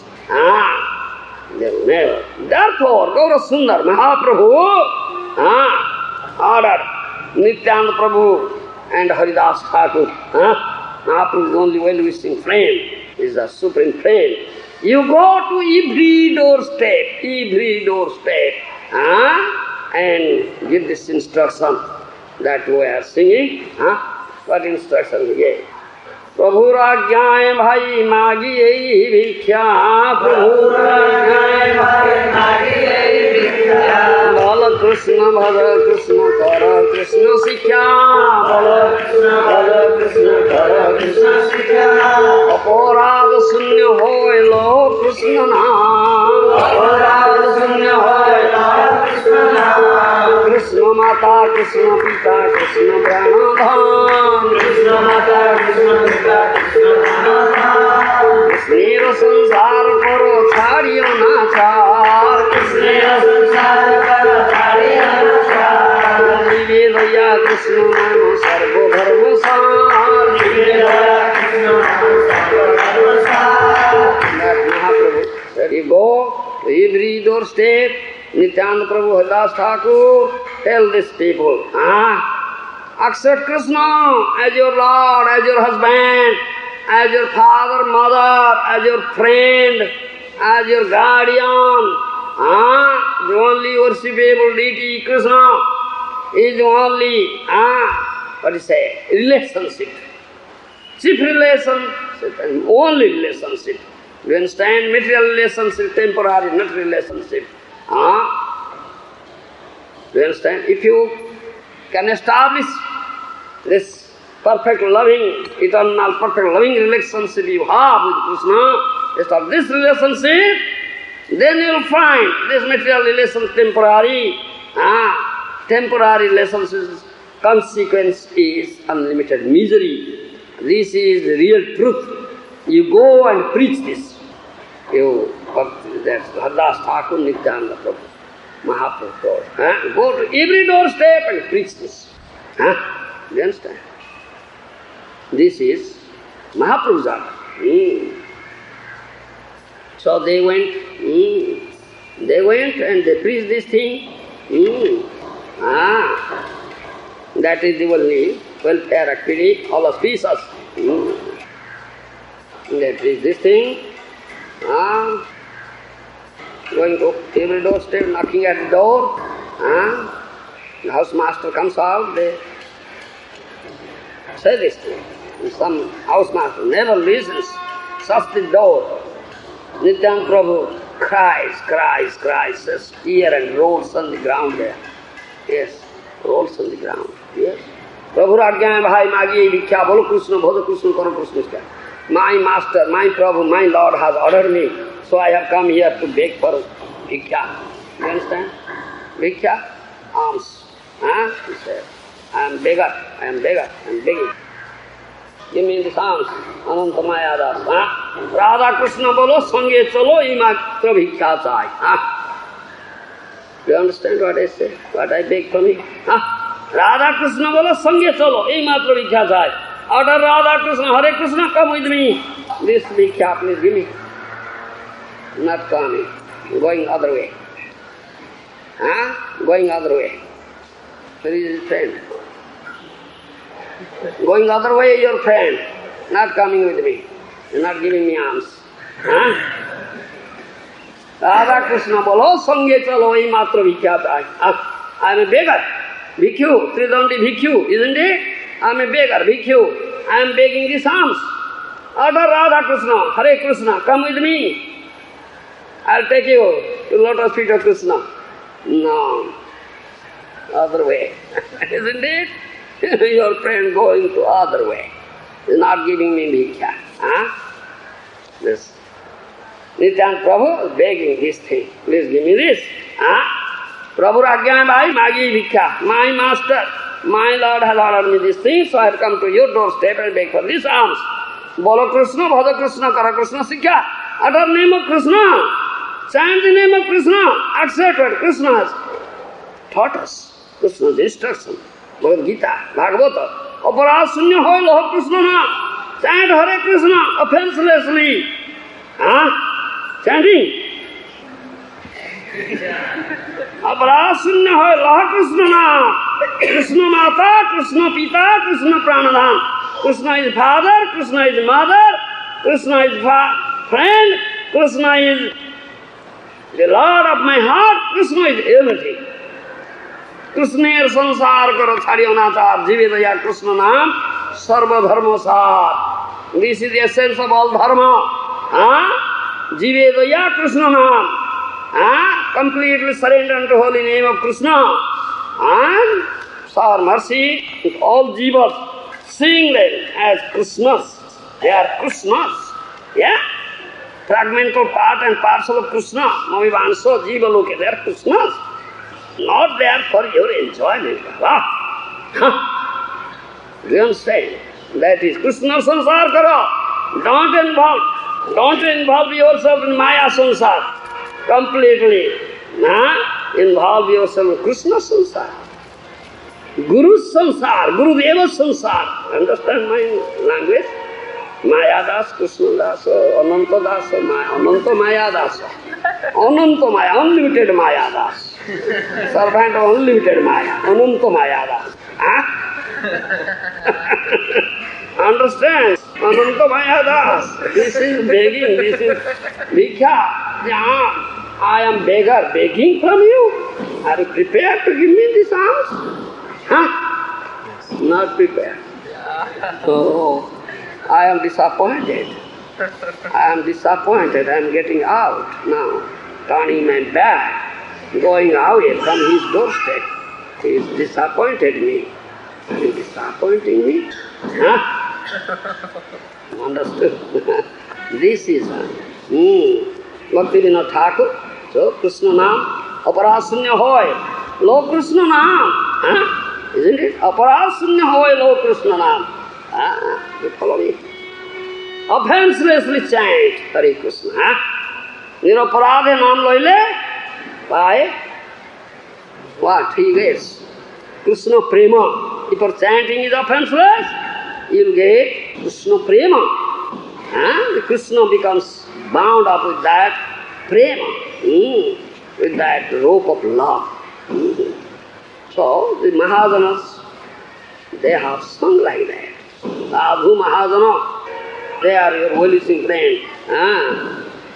they will never. Therefore, Gaura Sundar, Mahaprabhu, ordered Nityananda Prabhu and Haridas Thakur. Mahaprabhu is the only well-wishing friend, is the supreme friend. You go to every doorstep, and give this instruction that we are singing. What instruction he gave? Prabhu Rajyai Bhai Magi Ei Bhikhya, Prabhu Rajyai Bhai Magi Ei Bhikhya, Bala Krishna Bhada Krishna Kara Krishna Sikhya, Bala Krishna Kara Krishna Sikhya, Aparad Sunya Hoy Lo Krishna Naam, Aparad Sunya Hoy Lo Krishna Naam, Krishna Mata Krishna Pita Krishna Pranadhan, Krishna Mata Krishna Pita Krishna Pranadhan, Krishna Sansar Karo Chariyo Nachar, Krishna Sansar Karo Chariyo Nachar, Nivedaya Krishna Namo Sarvo Dharma Sar, Nivedaya Krishna Namo Sarvo Dharma Sar. That Mahaprabhu said, you go to every doorstep, Nityananda Prabhu, Haridas Thakur, tell these people, accept Krishna as your Lord, as your husband, as your father, mother, as your friend, as your guardian. The only worshipable deity, Krishna, is the only, relationship. Chief relationship and only relationship. You understand? Material relationship, temporary, not relationship. You understand? If you can establish this perfect loving, eternal perfect loving relationship you have with Krishna, establish this relationship, then you will find this material relation temporary. Temporary relationships, consequence is unlimited misery. This is the real truth. You go and preach this. That's Haridas Thakur, Nityananda Prabhu, Mahaprabhu. Go to every doorstep and preach this. You understand? This is Mahaprabhu's order. So they went and they preached this thing. That is the only welfare activity, all auspicious. They preached this thing. Going to every doorstep, knocking at the door. The housemaster comes out, they say this thing. And some housemaster never listens, shuts the door. Nityananda Prabhu cries, says tear and rolls on the ground there. Yes, rolls on the ground. Yes. Prabhu Rajyai Bhai Magi Bhikhya, Bolo Krishna, Bhoda Krishna, Karo Krishna. My master, my Prabhu, my Lord has ordered me, so I have come here to beg for Bhikhya. You understand? Bhikkha, alms. He said, I am beggar, I am begging. Give me this alms, Ananta Maya Das. Radha Krishna bolo, sange chalo, imatra bhikkha chai. Do you understand what I say? What I beg from you? Radha Krishna bolo, sange chalo, imatra bhikkha chai. Utter Radha Krishna, Hare Krishna, come with me. This bhikkha, please give me. Not coming, going other way. Going other way. Where is his friend? Going other way, your friend. Not coming with me. You're not giving me alms. Radha Krishna bolo, sange chalo, imatra bhikkha chai. I am a beggar. Bhikkhu, Tridandi Bhikkhu, isn't it? I am a beggar, Bhikkhu. I am begging these alms. Utter Radha Krishna, Hare Krishna, come with me. I'll take you to lotus feet of Krishna. No, other way. Isn't it? Your friend going to other way. He's not giving me bhikkha. This Nityananda Prabhu is begging this thing. Please give me this. Prabhu Ragya Bhai, Magi Bhikkha. My master, my Lord has ordered me this thing, so I have come to your doorstep and beg for this alms. Bolo Krishna, Bhada Krishna, Kara Krishna, Sikha. Utter name of Krishna. Chant the name of Krishna. Accept what Krishna has taught us. Krishna's instruction. Bhagavad Gita, Bhagavata. Aparad sunya hoy loh Krishna na. Chant Hare Krishna offenselessly. Chanting. Aparad sunya hoy loh Krishna na. Krishna Mata, Krishna Pita, Krishna Pranadhan. Krishna is father, Krishna is mother, Krishna is friend, Krishna is the Lord of my heart, Krishna is everything. Krishna sansar karo chhadiyonachar, jivedaya Krishna naam, sarva dharma sar. This is the essence of all dharma. Jivedaya Krishna naam. Completely surrender unto holy name of Krishna. And sar mercy with all jivas. Seeing them as Krishnas. They are Krishnas. Yeah? Fragmental part and parcel of Krishna. Mavivanso, Jiva Loke. They are Krishnas. Not there for your enjoyment. Do you understand? That is Krishna sansar karo. Don't involve yourself in Maya sansar. Completely. Involve yourself in Krishna sansar. Guru sansar, Guru Deva sansar. Understand my language? Maya Das, Krishna Das, Ananta Das, Ananta Maya Das. Ananta Maya, unlimited Maya Das. Servant of unlimited Maya, Ananta Maya Das. Understand? Ananta Maya Das. This is begging, this is bhikkha. I am beggar, begging from you. Are you prepared to give me this alms? Not prepared. So, I am disappointed. I am getting out now, turning my back, going away from his doorstep. He is disappointed me. Are you disappointing me? Understood? This is Bhaktivinoda Thakur. So, Krishna Naam, Aparad Sunya Hoy, Lo Krishna Naam. Isn't it? Aparad sunya hoy lo Krishna naam. You follow me? Offenselessly chant Hare Krishna. Niraparadhe naam loile. Why? What he gets? Krishna prema. If your chanting is offenseless, you'll get Krishna prema. The Krishna becomes bound up with that prema, with that rope of love. So, the Mahajanas, they have sung like that. Sadhu Mahajana, they are your well-wishing friend.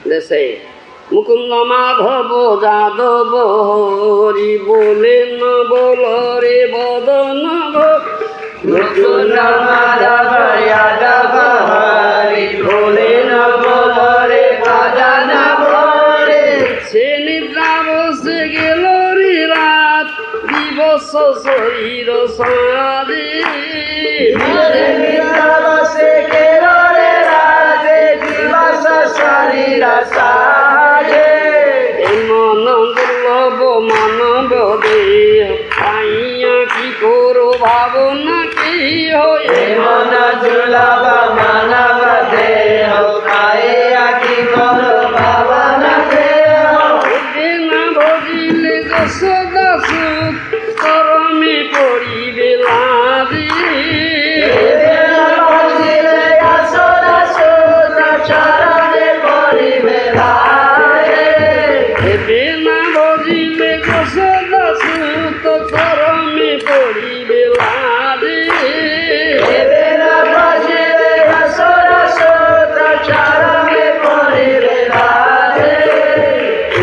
They say, Mukunda Madhavo Jadavo Hari Bole Na Bolo Re Bodana Bo Mukunda Madhava Yadava Hari Bole Na Bolo Re Bodana Bo Se Nidravo Se Gelo Re Rat Divoso Soiro Sadi Se Nidravo Se Gelo Re Rat Divoso Soiro Sadi Manandurlabho Manandurlabho Emana Durlava Manava Deho Kaya Kimoro Bhavana Deho Bina Bhojile Gosoda Sut Karami Pori Biladi Bina Bhojile Gosoda Sut Charane Pori Biladi Bina Bhojile Gosoda Sut Karami Pori Biladi Bina Bhojile Gosoda Sut Charane Pori Biladi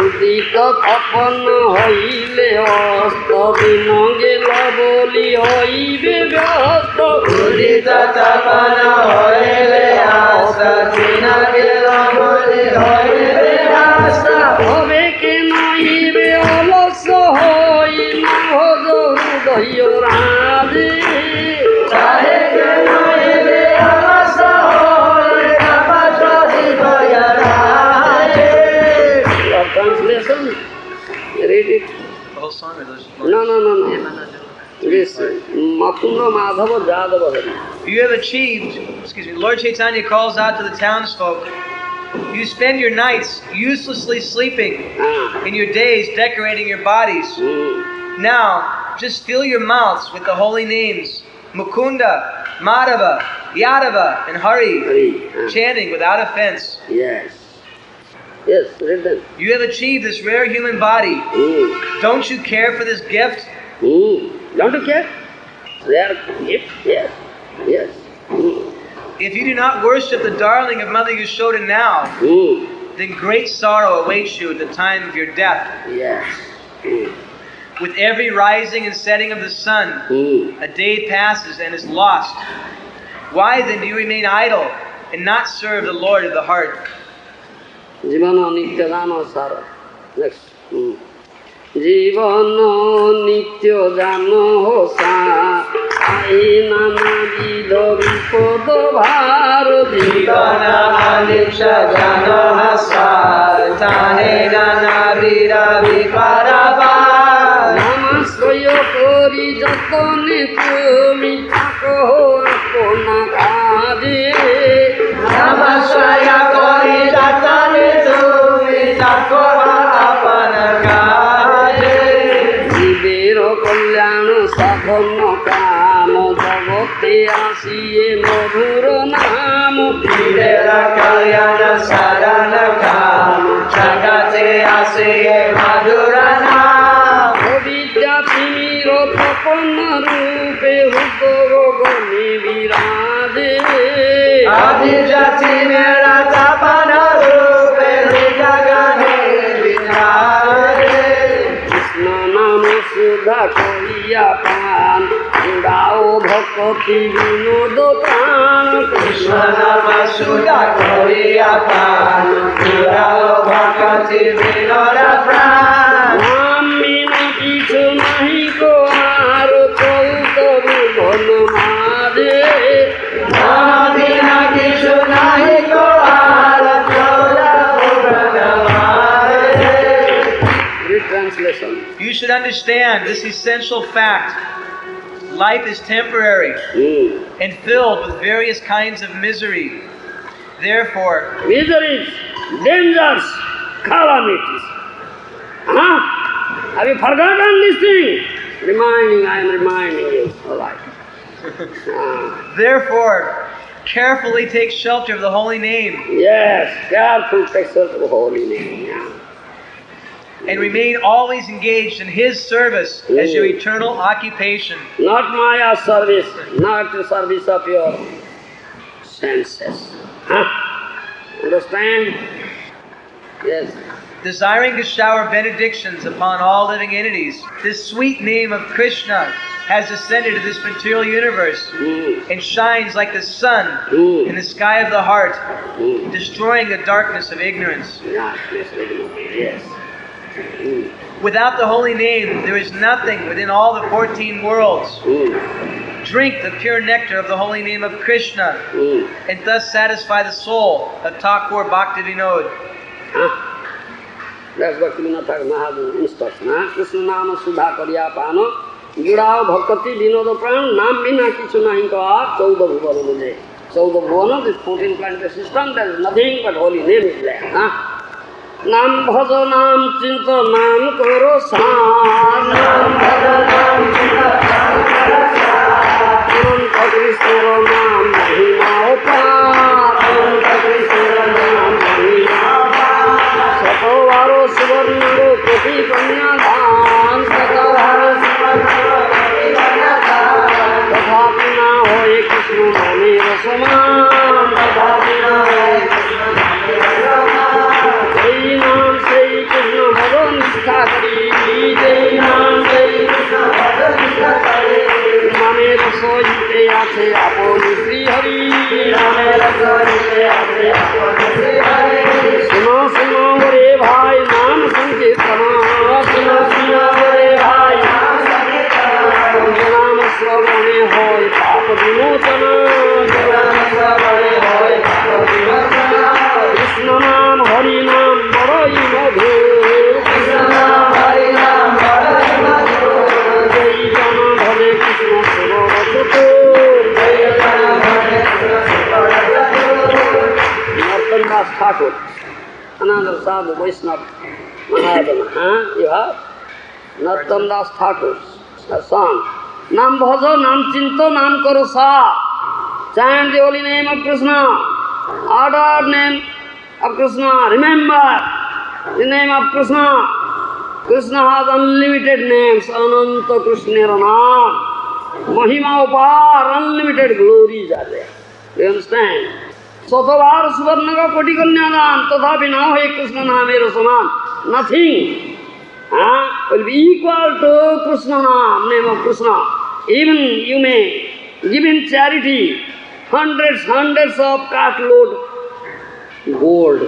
উদিত তপন হইলে অস্ত দিন গেল বলি হইবে ব্যস্ত উদিত তপন হইলে আস্ত দিন গেল বলি হইবে ব্যস্ত হবে কে নইবে অলস হই না ভজ হৃদয় রাধে চাহে কে নইবে অলস হই না ভজ হৃদয় Radhe Translation? Read it. The whole song or those No. This Makunda Madhava Jadava. You have achieved, Lord Chaitanya calls out to the townsfolk, you spend your nights uselessly sleeping, in your days decorating your bodies. Now, just fill your mouths with the holy names, Mukunda, Madhava, Yadava, and Hari, chanting without offense. Yes, read them. You have achieved this rare human body. Don't you care for this gift? Don't you care? They are gift, yes. If you do not worship the darling of Mother Yashoda now, then great sorrow awaits you at the time of your death. Yes. With every rising and setting of the sun, a day passes and is lost. Why then do you remain idle and not serve the Lord of the heart? Jivana Nitya Jana Sara. Next. Jivana Nitya Jana Hosa Aina Navido Vipodo Bharo Jivana Nitya Jana Hosa Aina Navido Vipodo Bharo Namaskoyo Kori Jatone Tumi Tako Apona Kade Namaskaya Kori Jatane Tumi Tako Apana Kade Jivero Kalyan Sadhana Kam Jagate Asiye Madhura Nam Jivera Kalyana Sadhana Kam Jagate Asiye Madhura Nam Avidya Timiro Tapana Rupe Hudoro Goni Virade Abhijati Mera Tapana Rupe Hridagane Vinade Krishna Nama Sudha Koriya Pan Udao Bhakti Vinodo Pran Krishna Nama Sudha Koriya Pan Purao Bhakti Vinoda Pran Namina Pichu Nahi Ko Aro Chauta Vibhana Madhe Namina Kishu Nahi Ko Ara Chauta Vibhana Madhe. Read translation. You should understand this essential fact. Life is temporary and filled with various kinds of misery. Therefore, Miseries, dangers, calamities. Have you forgotten this thing? I am reminding you. All right. Therefore, carefully take shelter of the holy name Yes, careful take shelter of the holy name. and remain always engaged in His service as your eternal occupation. Not Maya service, not the service of your senses. Understand? Yes. Desiring to shower benedictions upon all living entities, this sweet name of Krishna has descended to this material universe and shines like the sun in the sky of the heart, destroying the darkness of ignorance. Yes. Without the holy name, there is nothing within all the 14 worlds. Drink the pure nectar of the holy name of Krishna and thus satisfy the soul of Thakur Bhaktivinoda. That's Bhaktivinoda Thakur Maharaj instruction. Krishna Nama Sudha Kariya Pano जुड़ाओ भक्ति विनोद प्राण नाम बिना किछु नहीं कहा 14 भुवन मुझे 14 भुवन this 14 planet system there is nothing but holy name is there. नाम भजो नाम चिंत नाम करो सार नाम भजो नाम चिंत अनंत कृष्ण नाम महिमा अपार अनंत कृष्ण नाम महिमा शतवारो सुवर्ण कोटि कन्यादान शतवारो तथापि न होए कृष्ण नामे रसमान तथापि न होए जय नाम श्री कृष्ण भजो निष्ठा करी जय नाम श्री कृष्ण भजो निष्ठा करी नामे रसोईते आछे आपनि श्री हरि नामे रसोईते आछे आपनि श्री हरि सुनो सुनो रे भाई नाम संकीर्तन सुनो सुनो रे भाई नाम संकीर्तन नाम श्रवणे होय पाप विमोचन नाम श्रवणे होय पाप विमोचन कृष्ण नाम हरि नाम बड़ई मधुर कृष्ण नाम हरि नाम बड़ई मधुर जय जन भजे कृष्ण सुर चतुर जय जन भजे कृष्ण सुर चतुर नर्तनदास Thakur another sadhu Vaishnava Mahayana. You have Narottam Thakur's song. Nam bhajo, nam chinto, nam karo sa. Chant the holy name of Krishna. Utter name of Krishna. Remember the name of Krishna. Krishna has unlimited names. Ananta Krishna Ranam. Mahima Upar, unlimited glories are there. Do you understand? शतवार सुवर्ण का कोटि कन्यादान तथापि न होए कृष्ण नामेर समान nothing will be equal to Krishna naam, name of Krishna. Even you may give in charity hundreds of cartload gold.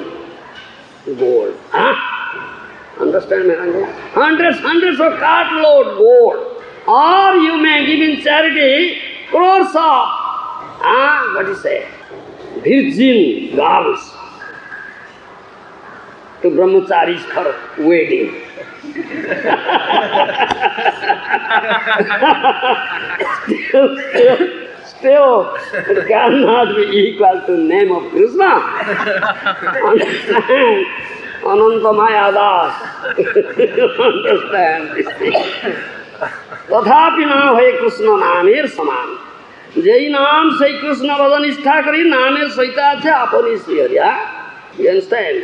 Understand me? Hundreds of cartload gold. Or you may give in charity crores of what do you say? Virgin girls to brahmacharis for wedding. Still, it cannot be equal to name of Krishna. Understand? Ananta Maya Das. Understand this thing. Tathapi na hoye Krishna namer saman. जय नाम से कृष्ण भजन निष्ठा करी नामे सहिता थे अपनी Shri You understand?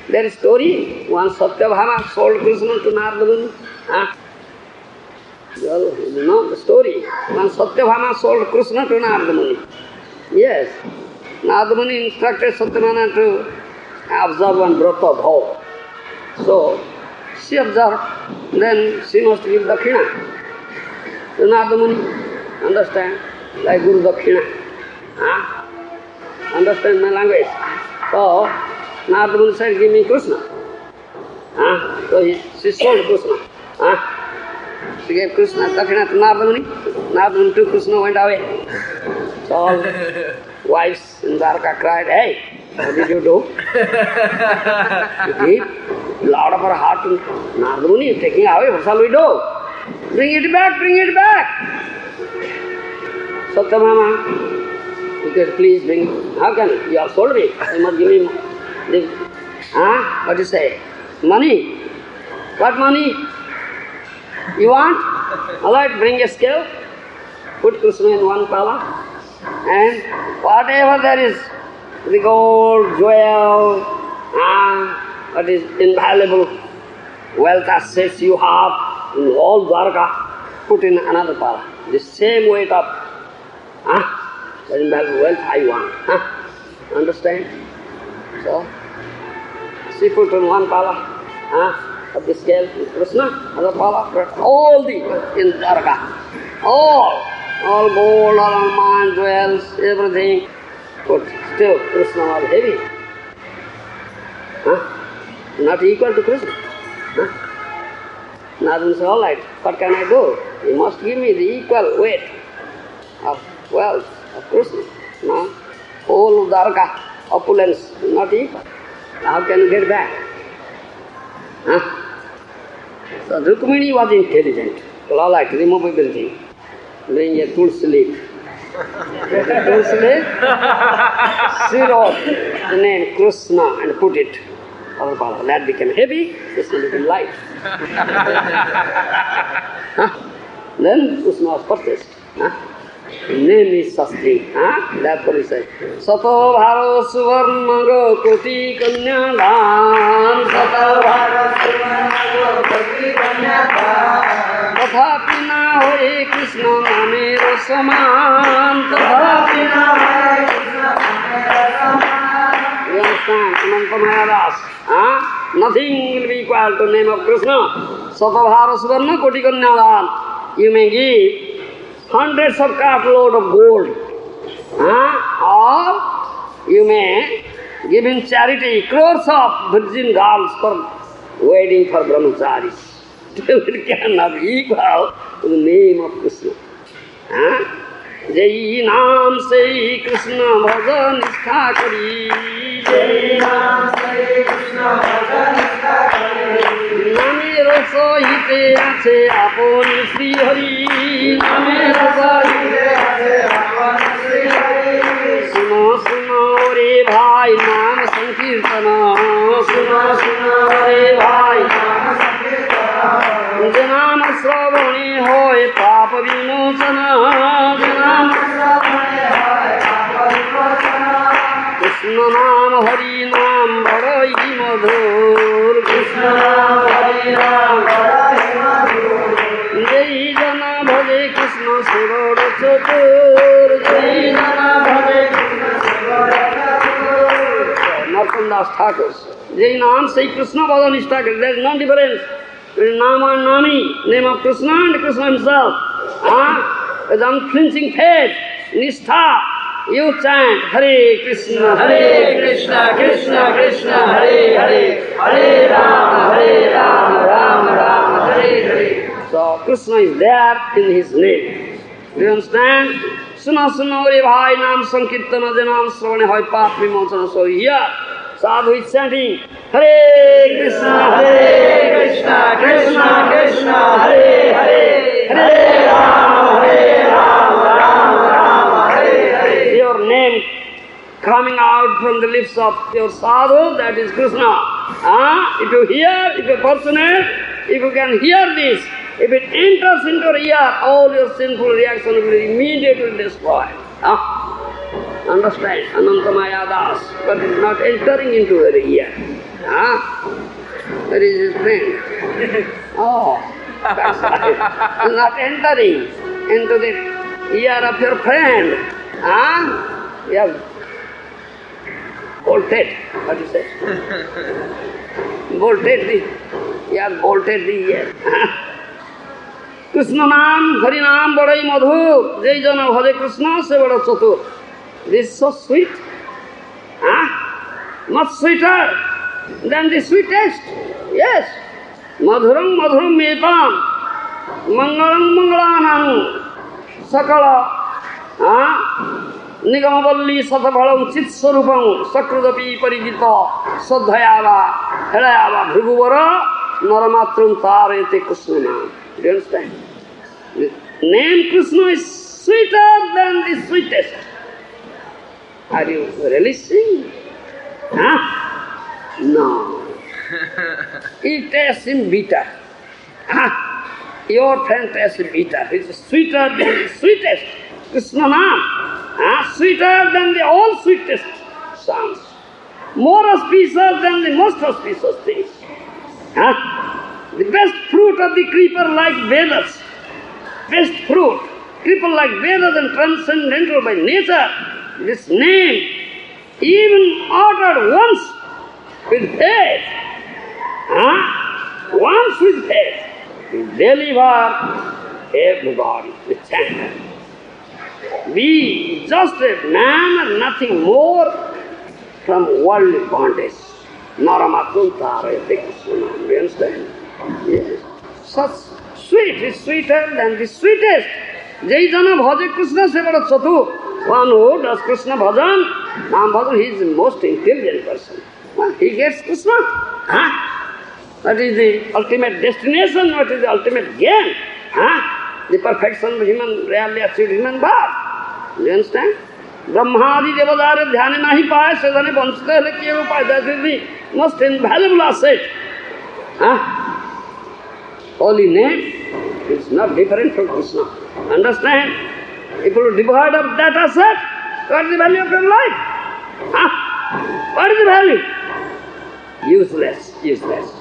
There is story. One Satyabhama sold Krishna to Narada Muni. You know the story. One Satyabhama sold Krishna to Narada Muni. Yes. Narada Muni instructed Satyabhama to observe one Vrata Bhav. So she observed. Then she must give Dakshina to Narada Muni. Understand? Like Guru Dakshina. Understand my language? So, Narada Muni said, give me Krishna. So she sold Krishna. She gave Krishna Dakshina to Narada Muni. Narada Muni took Krishna, went away. So all wives in Dwarka cried, hey, what did you do? You did? Lord of our heart to Narada Muni, taking away, what shall we do? Bring it back. Satyabhama, you can please bring, how can you have sold me? You must give me, what do you say? Money? What money? You want? Alright, bring a scale, put Krishna in one pala, and whatever there is, the gold, jewel, what is invaluable wealth assets you have in all Dwarka, put in another pala. The same weight of that invaluable wealth I want. Understand? So, she put on one pala of the scale, Krishna, another pala, but all the in Dwarka, all gold, all mine, jewels, everything, but still Krishna was heavy. Not equal to Krishna. Narada said, all right, what can I do? You must give me the equal weight of wealth of Krishna. No? Whole Dwarka, opulence, not equal. How can you get back? So Rukmini was intelligent. like remove everything. Bring a tulsi leaf. Tulsi leaf, syrup, the name Krishna and put it. That became heavy, Krishna became light. Then Krishna was purchased. Name is Sastri. Therefore he said, Sato Bharo Suvarnago Koti Kanya Dhan. Sato Bharo Suvarnago Koti Kanya Dhan. Tathapi na hoye Krishna name Rasaman. Tathapi na hoye Krishna name Rasaman. You understand? Anantamaya Das. Nothing will be equal to the name of Krishna. Sato Bharo Suvarna Koti Kanya Dhan. You may give hundreds of cartload of gold, or you may give in charity crores of virgin girls for waiting for brahmacharis. It cannot be equal to the name of Krishna. Jai Naam Sai Krishna Bhaja Nishtha Kari. Jai Naam Sai Krishna Bhaja Nishtha Kari. Name Rasa Hite Ache Apon Sri Hari. Name Rasa Hite Ache Apon Sri Hari. Suno Suno Re Bhai Naam Sankirtana. Suno Suno Re Bhai Naam Sankirtana. Janam Sravani Hoy Papa Vimochana. Janam Sravani Hoy Papa Vimochana. Krishna Naam Hari Naam Badai Madhur. Krishna Naam Hari Naam Badai Madhur. Jai Jana Bhale Krishna Sivara Chatur. Jai Jana Bhale Krishna Sivara Chatur. Narottam Das Thakur. Jai Naam Sai Krishna Bhaja Nishtha Kari. There is no difference between Nama and Nami, name of Krishna and Krishna himself. With unflinching faith, Nishtha, you chant Hare Krishna, Krishna Krishna, Hare Hare, Hare Rama, Rama, Hare Hare. So Krishna is there in his name. Do you understand? Suna Suna Re Bhai Naam Sankirtana Janam Sravane Hoy Pap Vimochana. So here, Sadhu is chanting Hare Krishna, Krishna Krishna, Hare Hare, Hare Rama, Rama, Hare Hare. Your name coming out from the lips of your sadhu, that is Krishna. If you hear, if you are fortunate, if you can hear this, if it enters into your ear, all your sinful reactions will be immediately destroyed. Understand? Anantamaya Das, but it is not entering into your ear. Where is his friend? That's right. It is not entering into the ear of your friend. You have bolted, what do you say? You have bolted the ear. Krishna Naam, Hari Naam, Badai Madhur. Jai Jana Bhaja Krishna, Se Bada Chatur. This is so sweet. Much sweeter than the sweetest. Yes. Madhuram Madhuram Metam. Mangalam Mangalanam. Sakala. Nigamavalli Satabhalam Chitsarupam. Sakrudapi Parijita. Sadhayava. Helayava. Bhriguvara. Naramatram Tarete Krishna Naam. Do you understand? The name Krishna is sweeter than the sweetest. Are you relishing? No. It tastes in bitter. Your friend tastes in bitter. It is sweeter than the sweetest. Krishna Naam. Sweeter than the all sweetest sounds. More auspicious than the most auspicious things. The best fruit of the creeper like Vedas. Best fruit. Creeper like Vedas and transcendental by nature. This name, even uttered once with faith, once with faith, will deliver everybody, the chant. Be just a man and nothing more from worldly bondage. Naramatunta, do you understand? Yes. Such sweet is sweeter than the sweetest. Jai Jana Bhaja Krishna Se Bada Chatur. One who does Krishna Bhajan, Naam Bhajan, he is the most intelligent person. He gets Krishna. What is the ultimate destination? What is the ultimate gain? The perfection of human, rarely achieved human birth. Do you understand? Brahmadi Devadara Dhyani Nahi Paya Sadhane Vanchita Lekya Upaya. That is the most invaluable asset. Holy name is not different from Krishna. Understand? If you are devoid of that asset, what is the value of your life? What is the value? Useless, useless.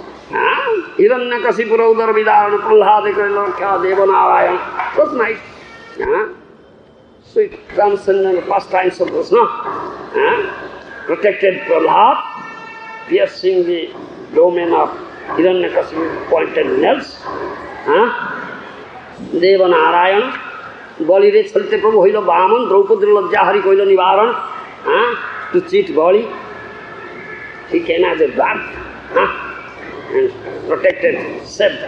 Hiranyakasipura udara vidarana prahlade karilakya devanarayana. That's nice. Sweet transcendent pastimes of Krishna. Protected Prahlad, piercing the domain of Hiranyakasipu pointed nails. Devanarayana. Bali chalte Prabhu hoilo Vaman, Draupadi lajja hari koilo nivaran. To cheat Bali. He came as a birth. And protected, saved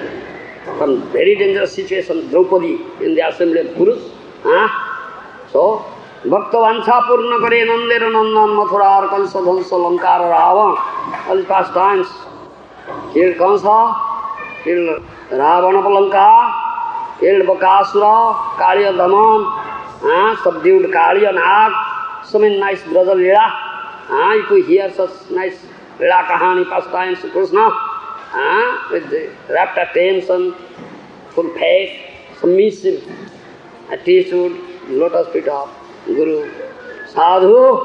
from very dangerous situation, Draupadi in the assembly of Gurus. So, Bhakta Vancha Purna Kare Nandera Nandan Mathurar Kansa Dhansa Lankara Ravan. All the past times. Killed Kansa, killed Ravana Palanka, killed Bakasura, Kaliya Daman, subdued Kaliya Nag. So many nice brother Lila. You could hear such nice Lila Kahani pastimes of Krishna. With the rapt attention, full faith, submissive attitude, lotus feet of Guru. Sadhu,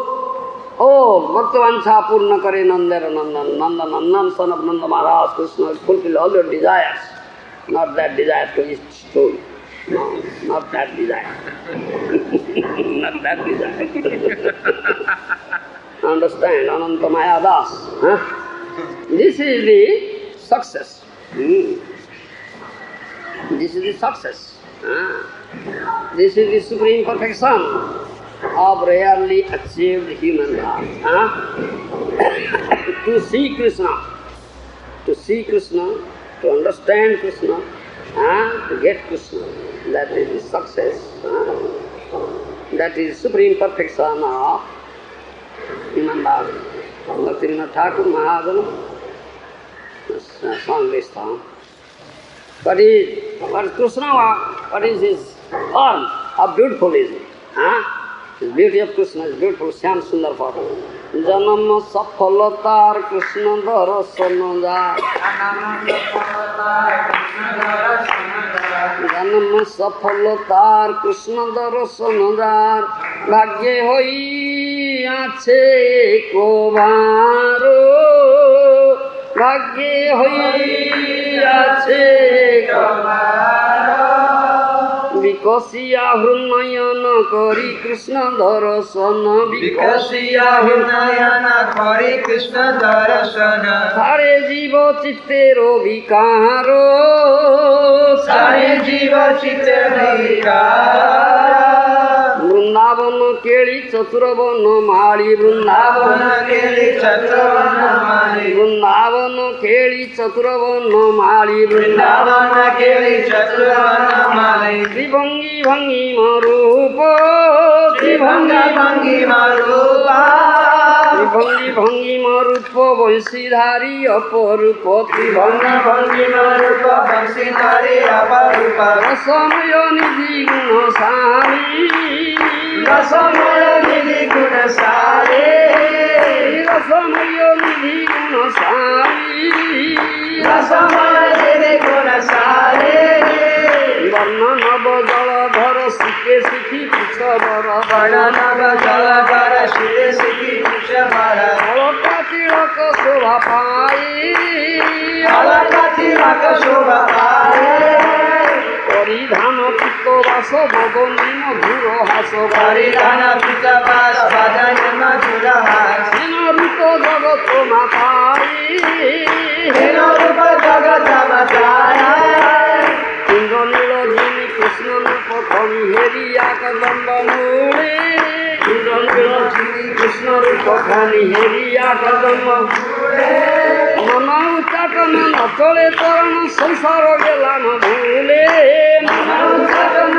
Bhakta Vancha Purna Kare Nandera Nandan, Nandan, son of Nanda Maharaj, Krishna, fulfill all your desires. Not that desire to eat stool. No, not that desire. Not that desire. Understand, Anantamaya Das. This is the success. This is the success. This is the supreme perfection of rarely achieved human life. To see Krishna, to understand Krishna, to get Krishna, that is the success. That is supreme perfection of human life. Bhaktivinoda Thakur Mahadana sang this song. What is Krishna? What is his form? How beautiful is it? The beauty of Krishna is beautiful. Shyam Sundar form. Janam Safalatar Krishna Darasanadar. Janam Safalatar Krishna Darasanadar. Bhagye hoi ache kobaro. Bhagye hoi ache kobaro. Vikasiya hrunayana kari Krishna darasana. Vikasiya hrunayana kari Krishna darasana. Sare jiva chittero vikaro. Sare jiva chittero vikaro. Vrindavana keli chaturavana mali. Vrindavana keli chaturavana mali. Vrindavana keli chaturavana mali. Vrindavana keli chaturavana mali. Tribhangi bhangi marupa. Tribhangi bhangi marupa. Tribhangi bhangi marupa vansidhari aparupa. Tribhangi bhangi marupa vansidhari aparupa. Rasamaya nidhi gunasari. Rasamaya nidhi gunasari. Rasamaya nidhi gunasari. Rasamaya nidhi gunasari. Varna nava jaladhara sikhe sikhi pichavara. Varna nava jaladhara sikhe sikhi pichavara. Alaka tilaka shobha pai. Alaka tilaka shobha pai. Paridhana pito vaso bhavani madhura haso. Paridhana pito vaso bhavani madhura haso. Hena rupa jagata matai. Hena rupa jagata matai. Indranila jini Krishna pakhani heriya kadamba mule. Indranila jini Krishna pakhani heriya kadamba mule. Mana uchakana nachole tarana samsara gela na bhule. Mana uchakana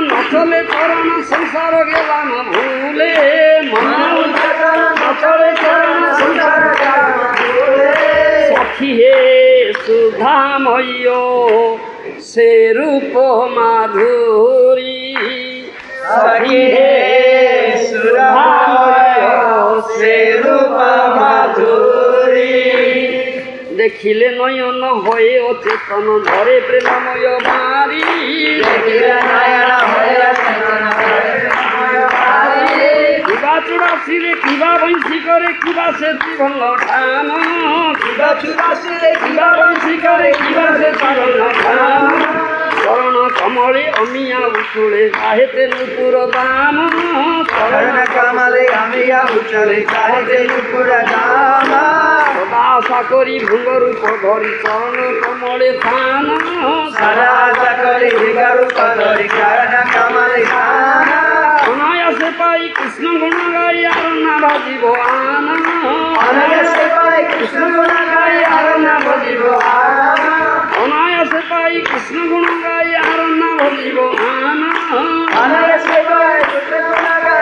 nachole tarana samsara gela na bhule. Mana uchakana nachole tarana samsara gela na bhule. सखी हे सुधामय से रूप माधुरी सखी हे सुधामय से रूप माधुरी देखिले नयन हये अचेतन धरे प्रेममय बारी देखिले नयन हये अचेतन धरे प्रेममय बारी किबा चुरासी किबा बंशी करे किबा से जीवन ठान किबा चुरासी किबा बंशी करे किबा से जीवन ठान शरण कमले अमिया उचुले साहित्य नुपुर दाम शरण कमले अमिया उचुले साहित्य नुपुर दाम सदा आशा करी भृंग रूप धरी चरण कमले स्थान सदा आशा करी भृंग रूप धरी चरण कमले स्थान अनायासे पाई कृष्ण गुण गाई आरण्य भजिब आन अनायासे पाई कृष्ण गुण गाई आरण्य भजिब आन अनायासे पाई कृष्ण गुण गाई आरण्य भजिब आन अनायासे पाई कृष्ण गुण गाई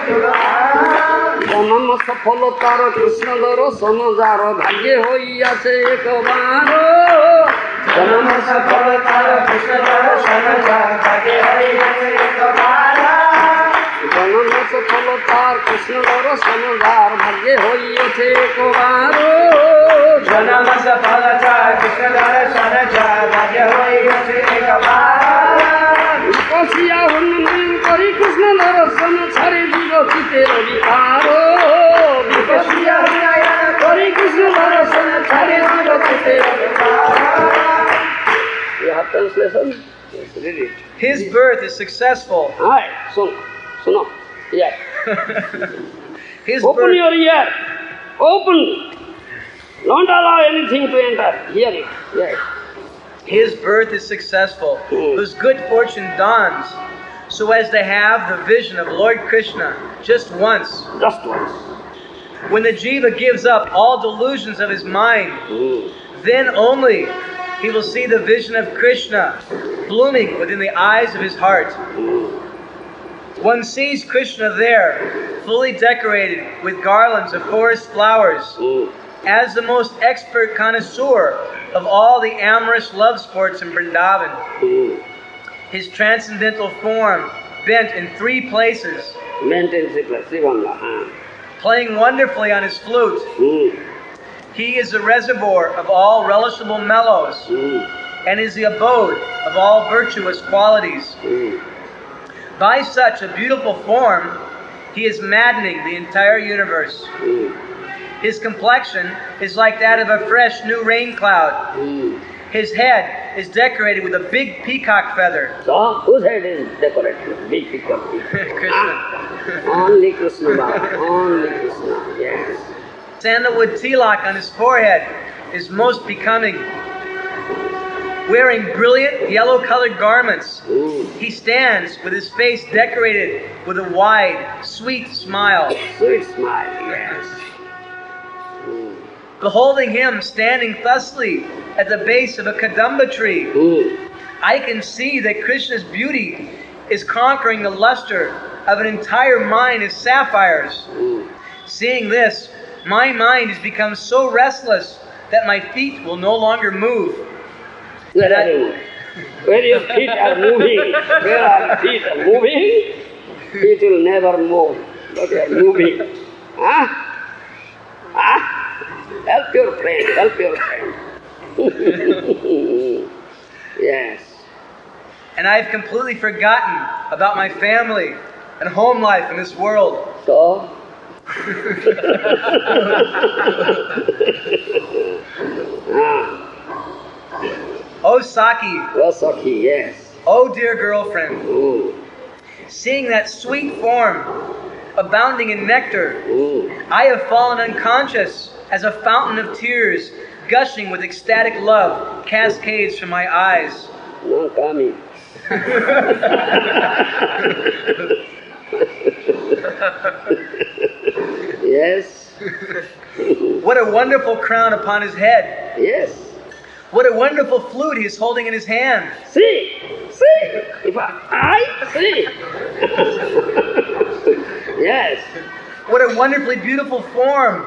भजिब आन जन्म सफलतार कृष्ण दर्शन जार भाग्य होइयासे एक बार जन्म सफलतार कृष्ण दर्शन जार भाग्य होइयासे एक बार जन्म सफलतार कृष्ण दर्शन जार भाग्य होइयासे एक बार जन्म सफलतार कृष्ण दर्शन जार भाग्य होइयासे एक बार कसिया हुन करी कृष्ण दर्शन छाड़ी जीव चितेर विकार कसिया करी कृष्ण दर्शन छाड़ी जीव चितेर विकार You have translation? Yes, read it. His birth is successful. Hi, suno. Yeah. His Open birth. your ear. Open. Don't allow anything to enter. Hear it. Yes. His birth is successful, whose good fortune dawns, so as to have the vision of Lord Krishna just once. Just once. When the jiva gives up all delusions of his mind, then only he will see the vision of Krishna blooming within the eyes of his heart. One sees Krishna there, fully decorated with garlands of forest flowers, as the most expert connoisseur of all the amorous love sports in Vrindavan. His transcendental form bent in 3 places, playing wonderfully on his flute. He is the reservoir of all relishable mellows, and is the abode of all virtuous qualities. By such a beautiful form, he is maddening the entire universe. His complexion is like that of a fresh new rain cloud. His head is decorated with a big peacock feather. So, whose head is decorated? Big peacock. Krishna. Only Krishna, Baba. Only Krishna. Yes. Sandalwood tilak on his forehead is most becoming. Wearing brilliant yellow-colored garments, he stands with his face decorated with a wide, sweet smile. Sweet smile, yes. Beholding him standing thusly at the base of a kadamba tree, I can see that Krishna's beauty is conquering the luster of an entire mine of sapphires. Seeing this, my mind has become so restless that my feet will no longer move. Where your feet are moving, where our feet are moving, feet will never move, but they are moving. Help your friend, help your friend. Yes. And I've completely forgotten about my family and home life in this world. So? Oh Saki. Oh Saki, yes. Oh dear girlfriend. Seeing that sweet form abounding in nectar, I have fallen unconscious as a fountain of tears gushing with ecstatic love cascades from my eyes. No coming. Yes. What a wonderful crown upon his head. Yes. What a wonderful flute he is holding in his hand. See. If I see. Yes. What a wonderfully beautiful form.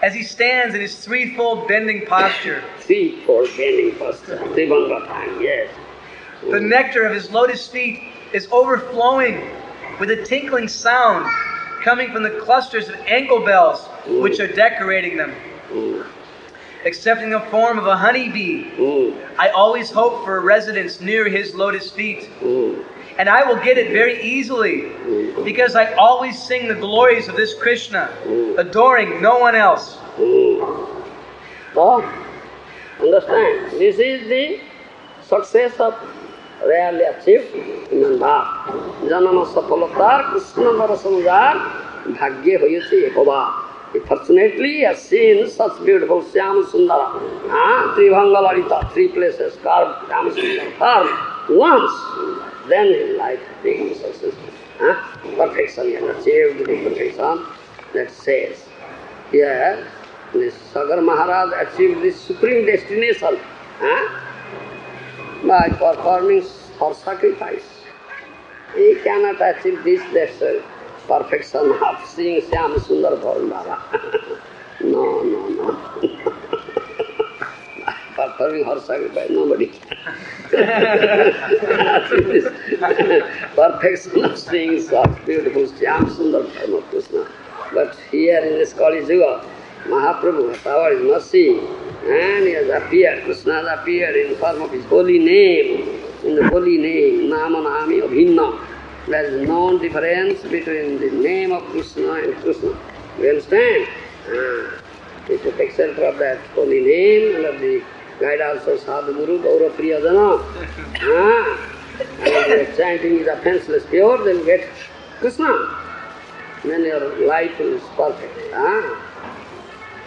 as he stands in his threefold bending posture. Threefold bending posture, Tribhanga time, yes. The nectar of his lotus feet is overflowing with a tinkling sound coming from the clusters of ankle bells which are decorating them. Accepting the form of a honeybee, I always hope for a residence near his lotus feet. And I will get it very easily, because I always sing the glories of this Krishna, adoring no one else. So, understand, this is the success of rarely achieved human bhava. Janama sapalatar Krishna darasamudar bhagya hoyuchi ekova. Fortunately, he has seen such beautiful Syama Sundara, Tribhanga Lalita, 3 places carved Syama Sundara form once. Then his life becomes successful. Perfection, he has achieved the perfection that says. Here, this Sagar Maharaj achieved this supreme destination by performing for sacrifice. He cannot achieve this, that's perfection of seeing Syama Sundar Bhavan Baba. No. Performing her sacrifice, nobody can. Perfection of seeing such beautiful Syama Sundar Bhavan of Krishna. But here in this Kali Yuga, Mahaprabhu has power his mercy, and he has appeared, Krishna has appeared in the form of his holy name, in the holy name, Namanami Abhinna. There is no difference between the name of Krishna and Krishna. You understand? He took shelter of that holy name, under the guidance of Sadhguru, Gaura Priyajana. And if you are chanting is offenseless pure, then you get Krishna. Then your life is perfect.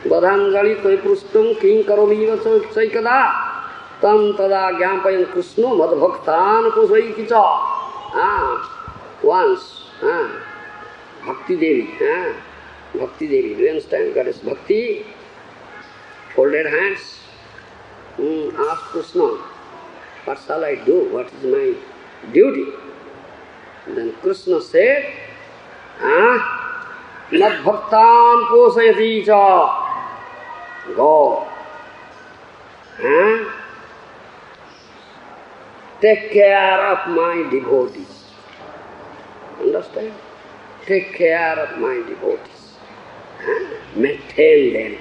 Badhanjali koi prustum king karomiva chaikada tam tada gyampayan Krishna madbhaktan kusaikicha. Once, Bhakti Devi, do you understand? Goddess Bhakti, folded hands, asked Krishna, what shall I do? What is my duty? Then Krishna said, Mad Bhaktan posayati cha, go. Take care of my devotees. Understand? Take care of my devotees. Maintain them.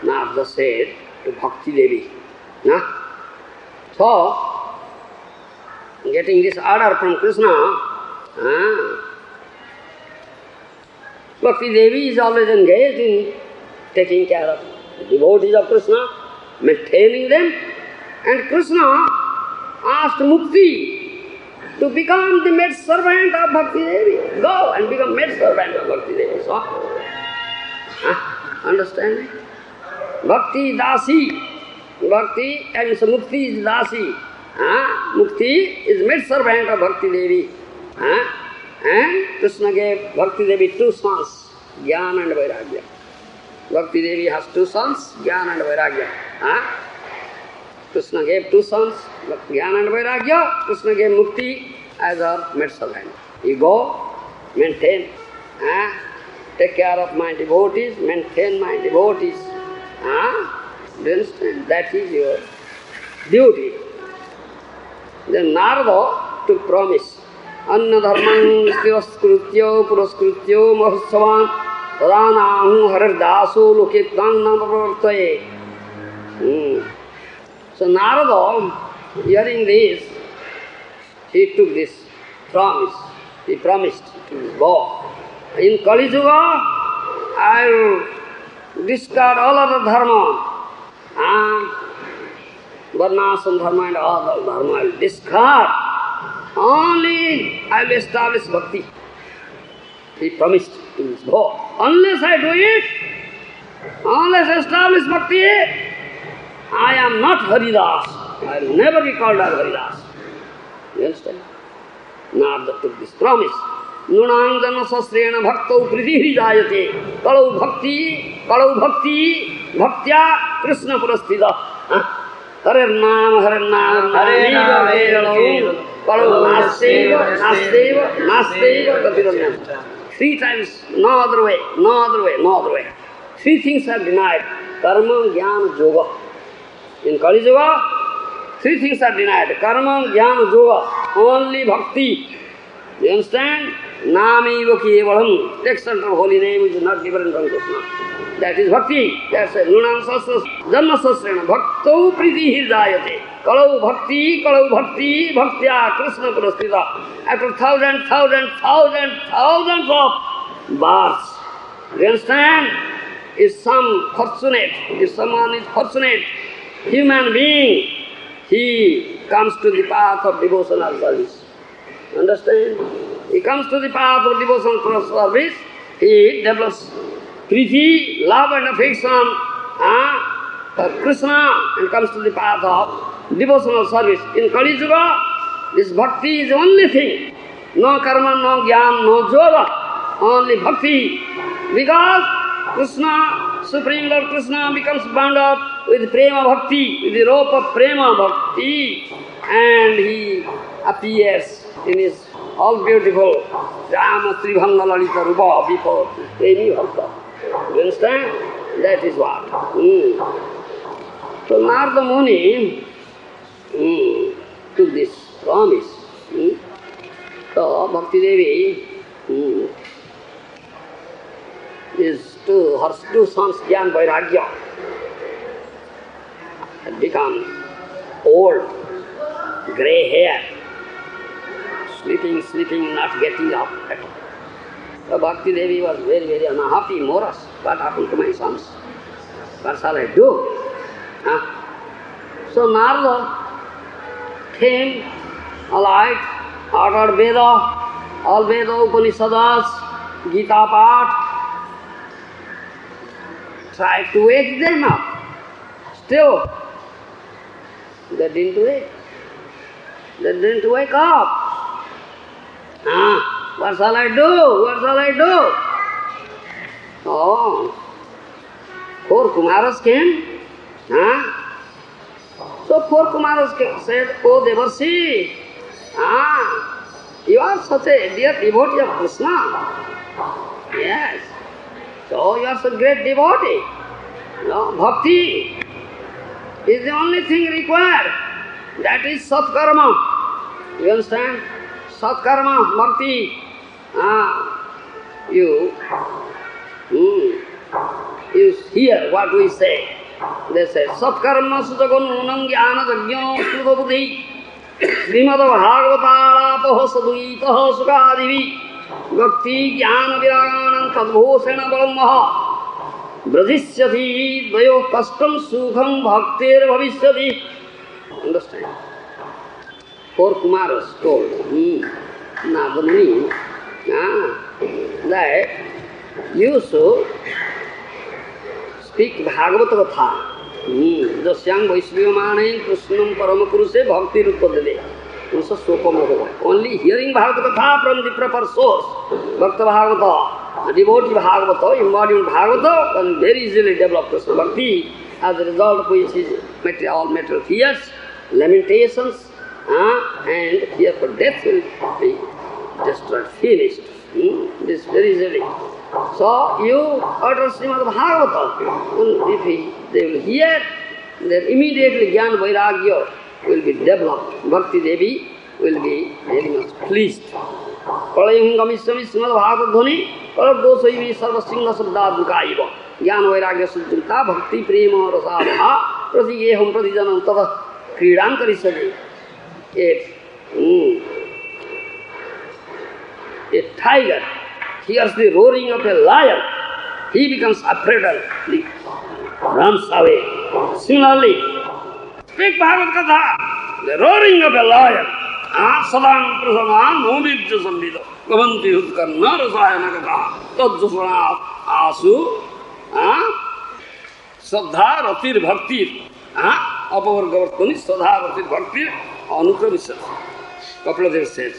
Narada said to Bhakti Devi. So, getting this order from Krishna, Bhakti Devi is always engaged in taking care of the devotees of Krishna, maintaining them, and Krishna asked Mukti to become the maid servant of Bhakti Devi. Go and become maid servant of Bhakti Devi. So, understand? Bhakti Dasi. Bhakti and Mukti is Dasi. Mukti is maid servant of Bhakti Devi. And Krishna gave Bhakti Devi 2 sons, Jnana and Vairagya. Bhakti Devi has 2 sons, Jnana and Vairagya. Krishna gave 2 sons, Jnana and Vairagya. Krishna gave Mukti as her maid servant. You go, maintain, take care of my devotees, maintain my devotees. Do you understand? That is your duty. Then Narada took promise. Anna dharman sthiraskrityo puraskrityo mahassavan tadanahu harirdaso loketang namavartaye. So Narada, hearing this, he took this promise. He promised to go. In Kali Yuga, I will discard all other dharma. Varnasam dharma and all other dharma I will discard. Only I will establish bhakti. He promised to go. Unless I do it, unless I establish bhakti, I am not Haridas. I will never be called as Haridas. You understand? Narada took this promise. Nunang jana sasrena bhaktau pridhi jayate. Kalau bhakti, bhaktya Krishna purasthita. Hare Nam, Hare Nam, Hare Nam, Kalau naseva, gatiranyam. 3 times, no other way. three things are denied. Karma, jnana, yoga. In Kali Yuga, three things are denied. Karma, jnana, yoga. Only bhakti. You understand? Nami kevalam. Text of holy name is not different from Krishna. That is bhakti. That's it. Nunam sasas janma sasrena. Bhaktau priti hirdayate. Kalau bhakti, bhaktya Krishna prastita. After thousands of births. You understand? If someone is fortunate, human being, he comes to the path of devotional service. Understand? He comes to the path of devotional service, he develops priti, love and affection for Krishna, and comes to the path of devotional service. In Kali Yuga, this bhakti is the only thing. No karma, no jnana, no yoga, only bhakti. Because Krishna, Supreme Lord Krishna becomes bound up with prema bhakti, with the rope of prema bhakti, and he appears in his all beautiful Rama Tribhanga Lalita Rupa before Premi Bhakta. You understand? That is what. So Narada Muni took this promise. So Bhakti Devi her two sons, Gyan Vairagya, had become old, grey hair, sleeping, not getting up at all. So Bhakti Devi was very, very unhappy, morose. What happened to my sons? What shall I do? So Narada came alive, ordered Veda, all Veda Upanishads, Gita Path, tried to wake them up. Still, they didn't wake. They didn't wake up. What shall I do? What shall I do? Oh, 4 Kumaras came. So 4 Kumaras said, "Oh Devarsi, you are such a dear devotee of Krishna." Yes. So you are such a great devotee. No, bhakti is the only thing required. That is satkarma. You understand? Satkarma, bhakti. You hear what we say. They say, satkarma sutagunam jnana jagyo sudha buddhi srimad bhagavataalapaha saduitaha sukadivi bhakti jnana viraganam tadbhosena balammaha brajishyati dvayo kastam sukham bhaktir bhavishyati. Understand? 4 Kumaras told Narada Muni that you should speak Bhagavata Katha. Jasyang Vaishvayamane Krishnam Paramakuruse Bhakti Ruppadade. Only hearing Bhagavata Katha from the proper source, Bhakta Bhagavata, devotee Bhagavata, embodiment Bhagavata, can very easily develop Krishna Bhakti, as a result of which is all material fears, lamentations, and fear for death will be destroyed, finished. This very easily. So you utter Srimad Bhagavata. If they will hear, then immediately Jnana Vairagya will be developed. Bhakti Devi will be very much pleased. Kalayam Gamisami Srimad Bhagavata Dhani Kaladosaivi Sarvasingha Sabdadukaiva Jnana Vairagya Sujjanta Bhakti Prema Rasabha Pratigeham Pratijanam Tava Kridam Karisade. A tiger hears the roaring of a lion, he becomes afraid and runs away. Similarly, speak Bhagavad Katha, the roaring of a lion, Sadam Prasanam Movidya Sambhita, Gavanti Hutkarna Rasayana Katha, Tadjasana Asu, Sadha Ratir Bhaktir, Apavargavartani, Sadha Ratir Bhaktir, Anukramisya. Kapiladev says,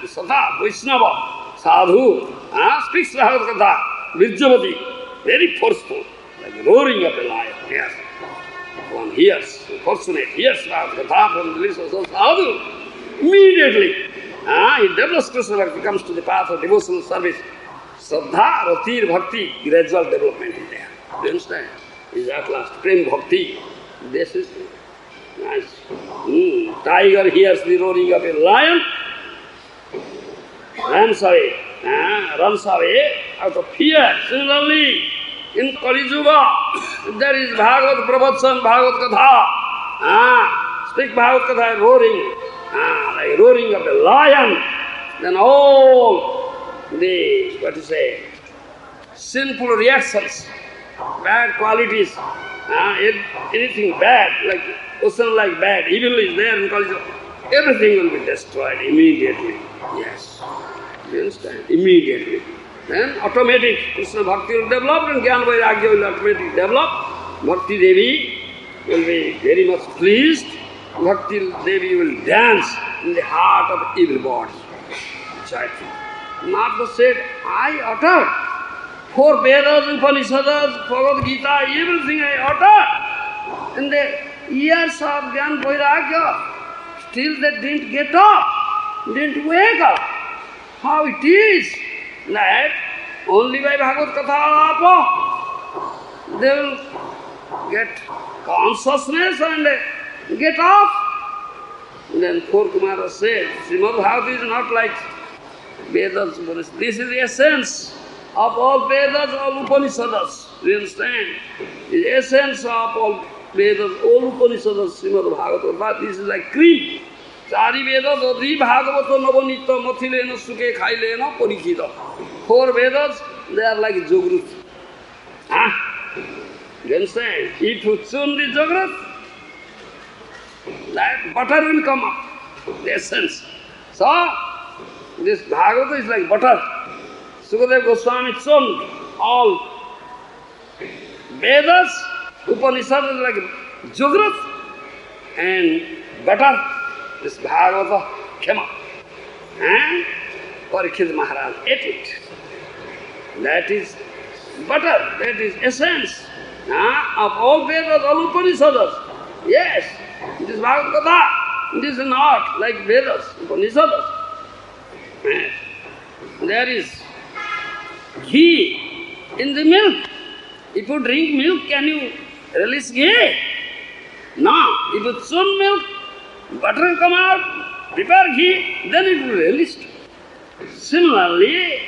Sadha, Vaishnava, Sadhu, speaks Bhagavad Katha, Vidyavati, very forceful, like roaring of a lion. Yes. One hears, fortunate, hears Bhagavad Katha from the lips of Sadhu. Immediately, he develops Krishna Bhakti, comes to the path of devotional service. Sadha, Ratir, Bhakti, gradual development is there. You understand? Is at last Prem Bhakti. This is nice. Tiger hears the roaring of a lion, runs away out of fear. Similarly, in Kali Yuga, there is Bhagavad Pravachan, Bhagavad Katha. Speak Bhagavad Katha roaring, like roaring of a lion. Then all the, sinful reactions, bad qualities, anything bad, like ocean like bad, evil is there in Kali Yuga, everything will be destroyed immediately. Yes. You understand? Immediately. Then automatic Krishna Bhakti will develop and Jnana Vairagya will automatically develop. Bhakti Devi will be very much pleased. Bhakti Devi will dance in the heart of everybody. Not the said, I uttered 4 Vedas, Upanishads, Bhagavad Gita, everything I uttered. In the years of Jnana Vairagya, still they didn't get up, didn't wake up. How it is that only by Bhagavad Katha they will get consciousness and get off. Then poor Kumara said, Srimad Bhagavad is not like Vedas, Upanishads. This is the essence of all Vedas, all Upanishads. You understand? The essence of all Vedas, all Upanishads, Srimad Bhagavad. This is like cream. Chari Vedas, Adhi Bhagavata Navanita Mathilena Suke Khailena Parichita. 4 Vedas, they are like Jogrut. You understand? If you churn the Jogrut, that butter will come up, the essence. So, this Bhagavata is like butter. Sukadeva Goswami churned all Vedas, Upanishads is like Jogrut and butter. This Bhagavata came up. And Parikshit Maharaj ate it. That is butter, that is essence of all Vedas, all Upanishads. Yes, it is Bhagavad Gita. It is not like Vedas, Upanishads. There is ghee in the milk. If you drink milk, can you release ghee? No. If you churn milk, butter will come out, prepare ghee, then it will release. Similarly,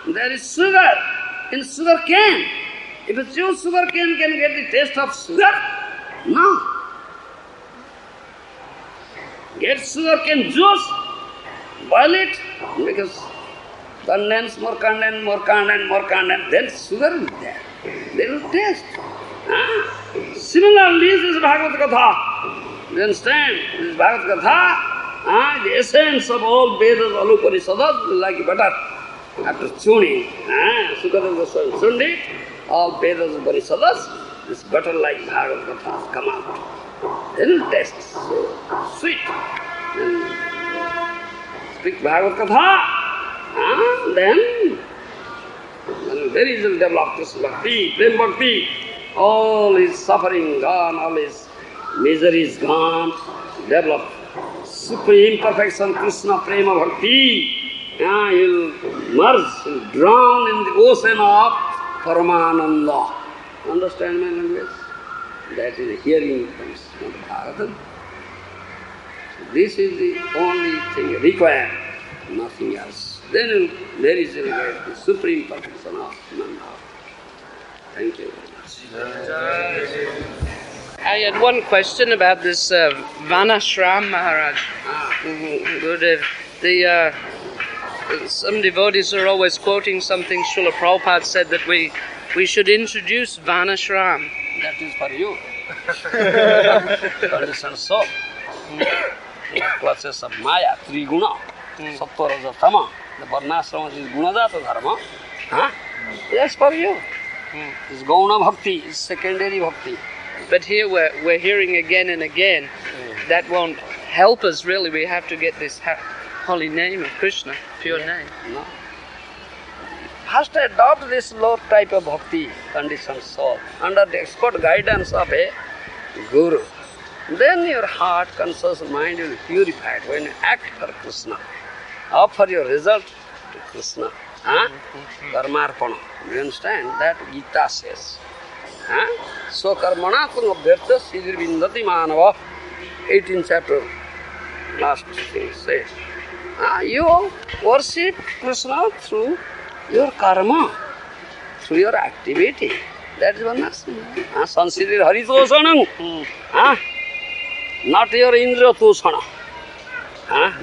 there is sugar in sugar cane. If you chew sugar cane, can you get the taste of sugar? No. Get sugar cane juice, boil it, because condense, more condense, more condense, more condense, then sugar is there. They will taste. Similarly, this is Bhagavad Katha. You understand? This is Bhagavad Katha, the essence of all Vedas, all Upanishads, is like butter. After tuning, Sukadeva Goswami tuned it, all Vedas, Upanishads, this butter-like Bhagavad Katha come out. Then it tastes so sweet. Then speak Bhagavad Katha, then very easily develop Krishna Bhakti, Prem Bhakti, all his suffering gone, all his misery is gone, develop supreme perfection, Krishna Prema Bhakti. He'll merge, he'll drown in the ocean of Paramananda. Understand my language? That is hearing from Srimad Bhagavatam. This is the only thing required, nothing else. Then you'll very easily get the supreme perfection of Nanda. Thank you very much. I had one question about this Vanashram Maharaj. Gurudev. Some devotees are always quoting something Srila Prabhupada said that we should introduce Vanashram. That is for you. Conditioned soul. The clutches of Maya, 3 guna. Sattva, Raja, Tama. The Varnashrama is Gunajata Dharma. Yes, for you. It's Gauna Bhakti, it's secondary Bhakti. But here we're hearing again and again, that won't help us really. We have to get this holy name of Krishna, pure name. No. First adopt this low type of bhakti, conditioned soul, under the expert guidance of a guru. Then your heart, conscious mind will be purified when you act for Krishna. Offer your result to Krishna. Karmarpana. You understand? That Gita says. So karmana kum abhyartha siddhir vindati manava. 18th chapter, last thing says. You worship Krishna through your karma, through your activity. That is varnashrama. Sansiddhir haritoshanam. Not your indriya toshana.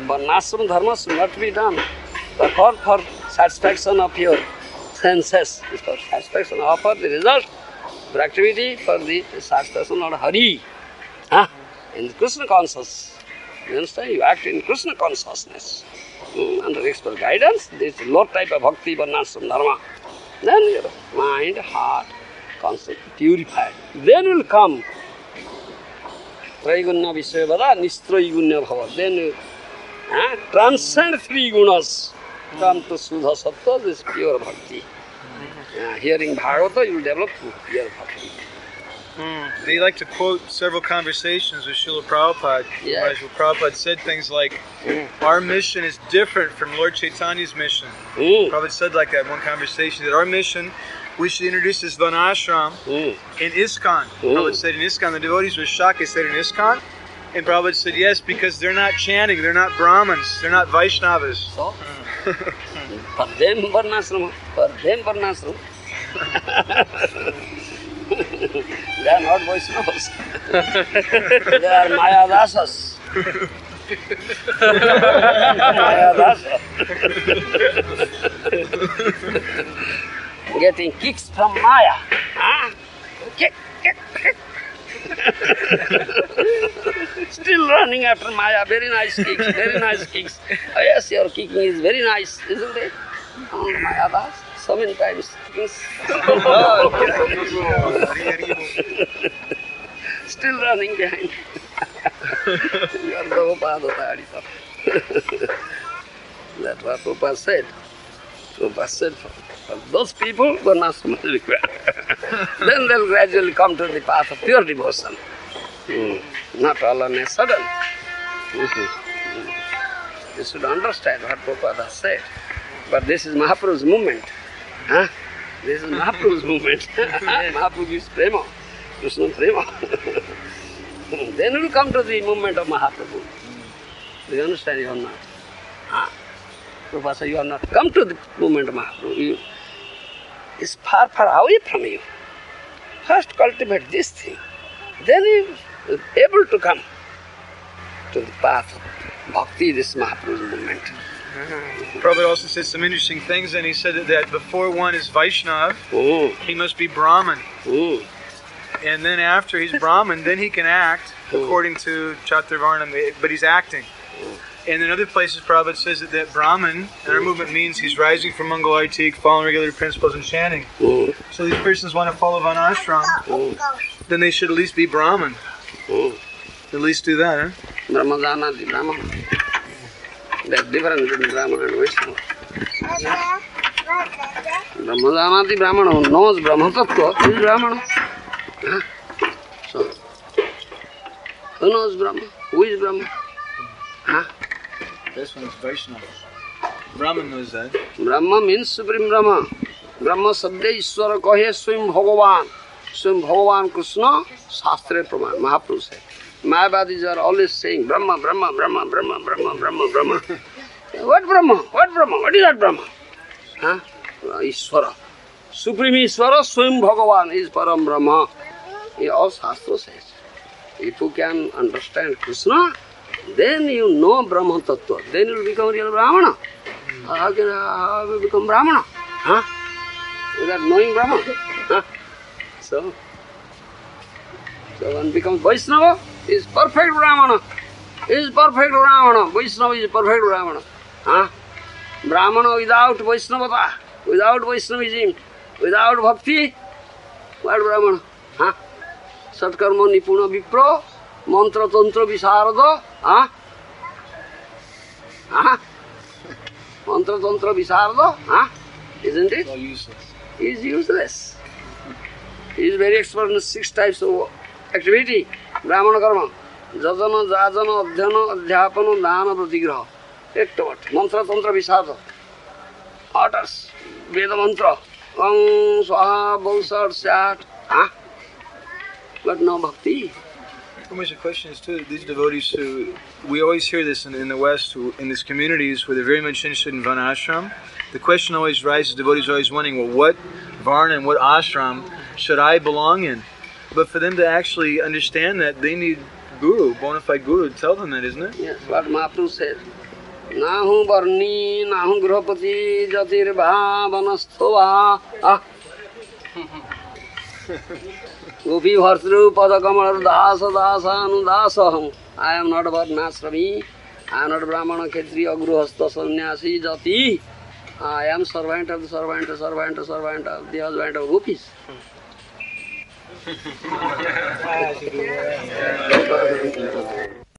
Varnashrama dharma should not be done. The call for satisfaction of your senses is for satisfaction of the result, for activity, for the satisfaction of Hari. In the Krishna consciousness, you understand? You act in Krishna consciousness. Under expert guidance, this is low type of bhakti, varnashrama dharma. Then your mind, heart, concept purified. Then will come Traigunya Vishwavada, Nistraigunya Bhava. Then you transcend three gunas, come to Sudha Sattva, this pure bhakti. Hearing Bhagavata, you will develop pure bhakti. They like to quote several conversations with Srila Prabhupada. Yes. Srila Prabhupada said things like, our mission is different from Lord Chaitanya's mission. Prabhupada said like that in one conversation, that our mission, we should introduce this Varnashram in ISKCON. Prabhupada said in ISKCON, the devotees were shocked. They said in ISKCON? And Prabhupada said yes, because they're not chanting, they're not Brahmins, they're not Vaishnavas. So, for them varnashrama, they are not Vaishnavas. They are Mayadasas. Mayadasa. Getting kicks from Maya. Kick. Still running after Maya. Very nice kicks. Oh yes, your kicking is very nice, isn't it? Mayadas. So many times. Still running behind. You are Prabhupada. That's what Prabhupada said. Prabhupada said for those people, varnashrama is required. Then they'll gradually come to the path of pure devotion. Not all on a sudden. You should understand what Prabhupada said. But this is Mahaprabhu's movement. This is Mahaprabhu's movement. Mahaprabhu is prema, Krishna prema. Then we will come to the movement of Mahaprabhu. Do you understand? You are not. Prabhupada said, you are not come to the movement of Mahaprabhu. It's far away from you. First cultivate this thing. Then you will be able to come to the path of bhakti, this Mahaprabhu's movement. Prabhupada also said some interesting things, and he said that before one is Vaishnav, he must be Brahman. And then after he's Brahman, then he can act according to Chaturvarnam, but he's acting. And in other places, Prabhupada says that Brahman, in our movement, means he's rising from Mangalartik, following regular principles and chanting. So these persons want to follow Varnashram, then they should at least be Brahman. At least do that, Brahmajanati Brahman. There's difference between Brahman and Vaishnava. Brahmajanati Brahmana knows Brahma Tattva is Brahmana. So, who knows Brahma? Who is Brahma? This one's Vaishnava. Brahman knows that. Brahma means Supreme Brahma. Brahma Sabde Ishwara Kahe Swam Bhagavan. Swam Bhagavan Krishna Shastra Praman. Mahaprabhu said. Mayavadis are always saying Brahma, Brahma, Brahma, Brahma, Brahma, Brahma, Brahma. What Brahma? What Brahma? What is that Brahma? Ishwara. Supreme Ishwara Swam Bhagavan is Param Brahma. All Shastra says. If you can understand Krishna, then you know Brahma Tattva. Then you will become real Brahmana. How can you become Brahmana? Without knowing Brahma. So one becomes Vaishnava, is perfect Brahmana. Is perfect Brahmana. Vaishnava is perfect Brahmana. Brahmana without Vaishnavata, without Vaishnavism, without bhakti, what Brahmana? Satkarma Nipuna Vipra, Mantra Tantra Visarada. Mantra Tantra Visarada. Isn't it? All useless. He is useless. He is very expert in 6 types of activity. Brahmana karma. Jajana, jajana, adhyana, adhyapana, dana, pratigraha. Ektavat. Mantra, tantra, visarada. utters Veda mantra, Om Swaha Bhusar Sat, but no bhakti. The question is too, these devotees who, we always hear this in the West, in these communities where they're very much interested in Varnashram, the question always rises, devotees are always wondering, well, what Varna and what ashram should I belong in? But for them to actually understand that, they need Guru, bona fide Guru, to tell them that, isn't it? Yes, what Mahaprabhu said. Nahu Varni, Nahu Grihapati, Jatir Bhavanasthova. Gopi Bhartru Padakamal Dasa Dasa Anudasaham. I am not Varnasrami, I am not Brahmana Kshatriya Gruhastha Sannyasi Jati. I am servant of the servant of the husband of gopis.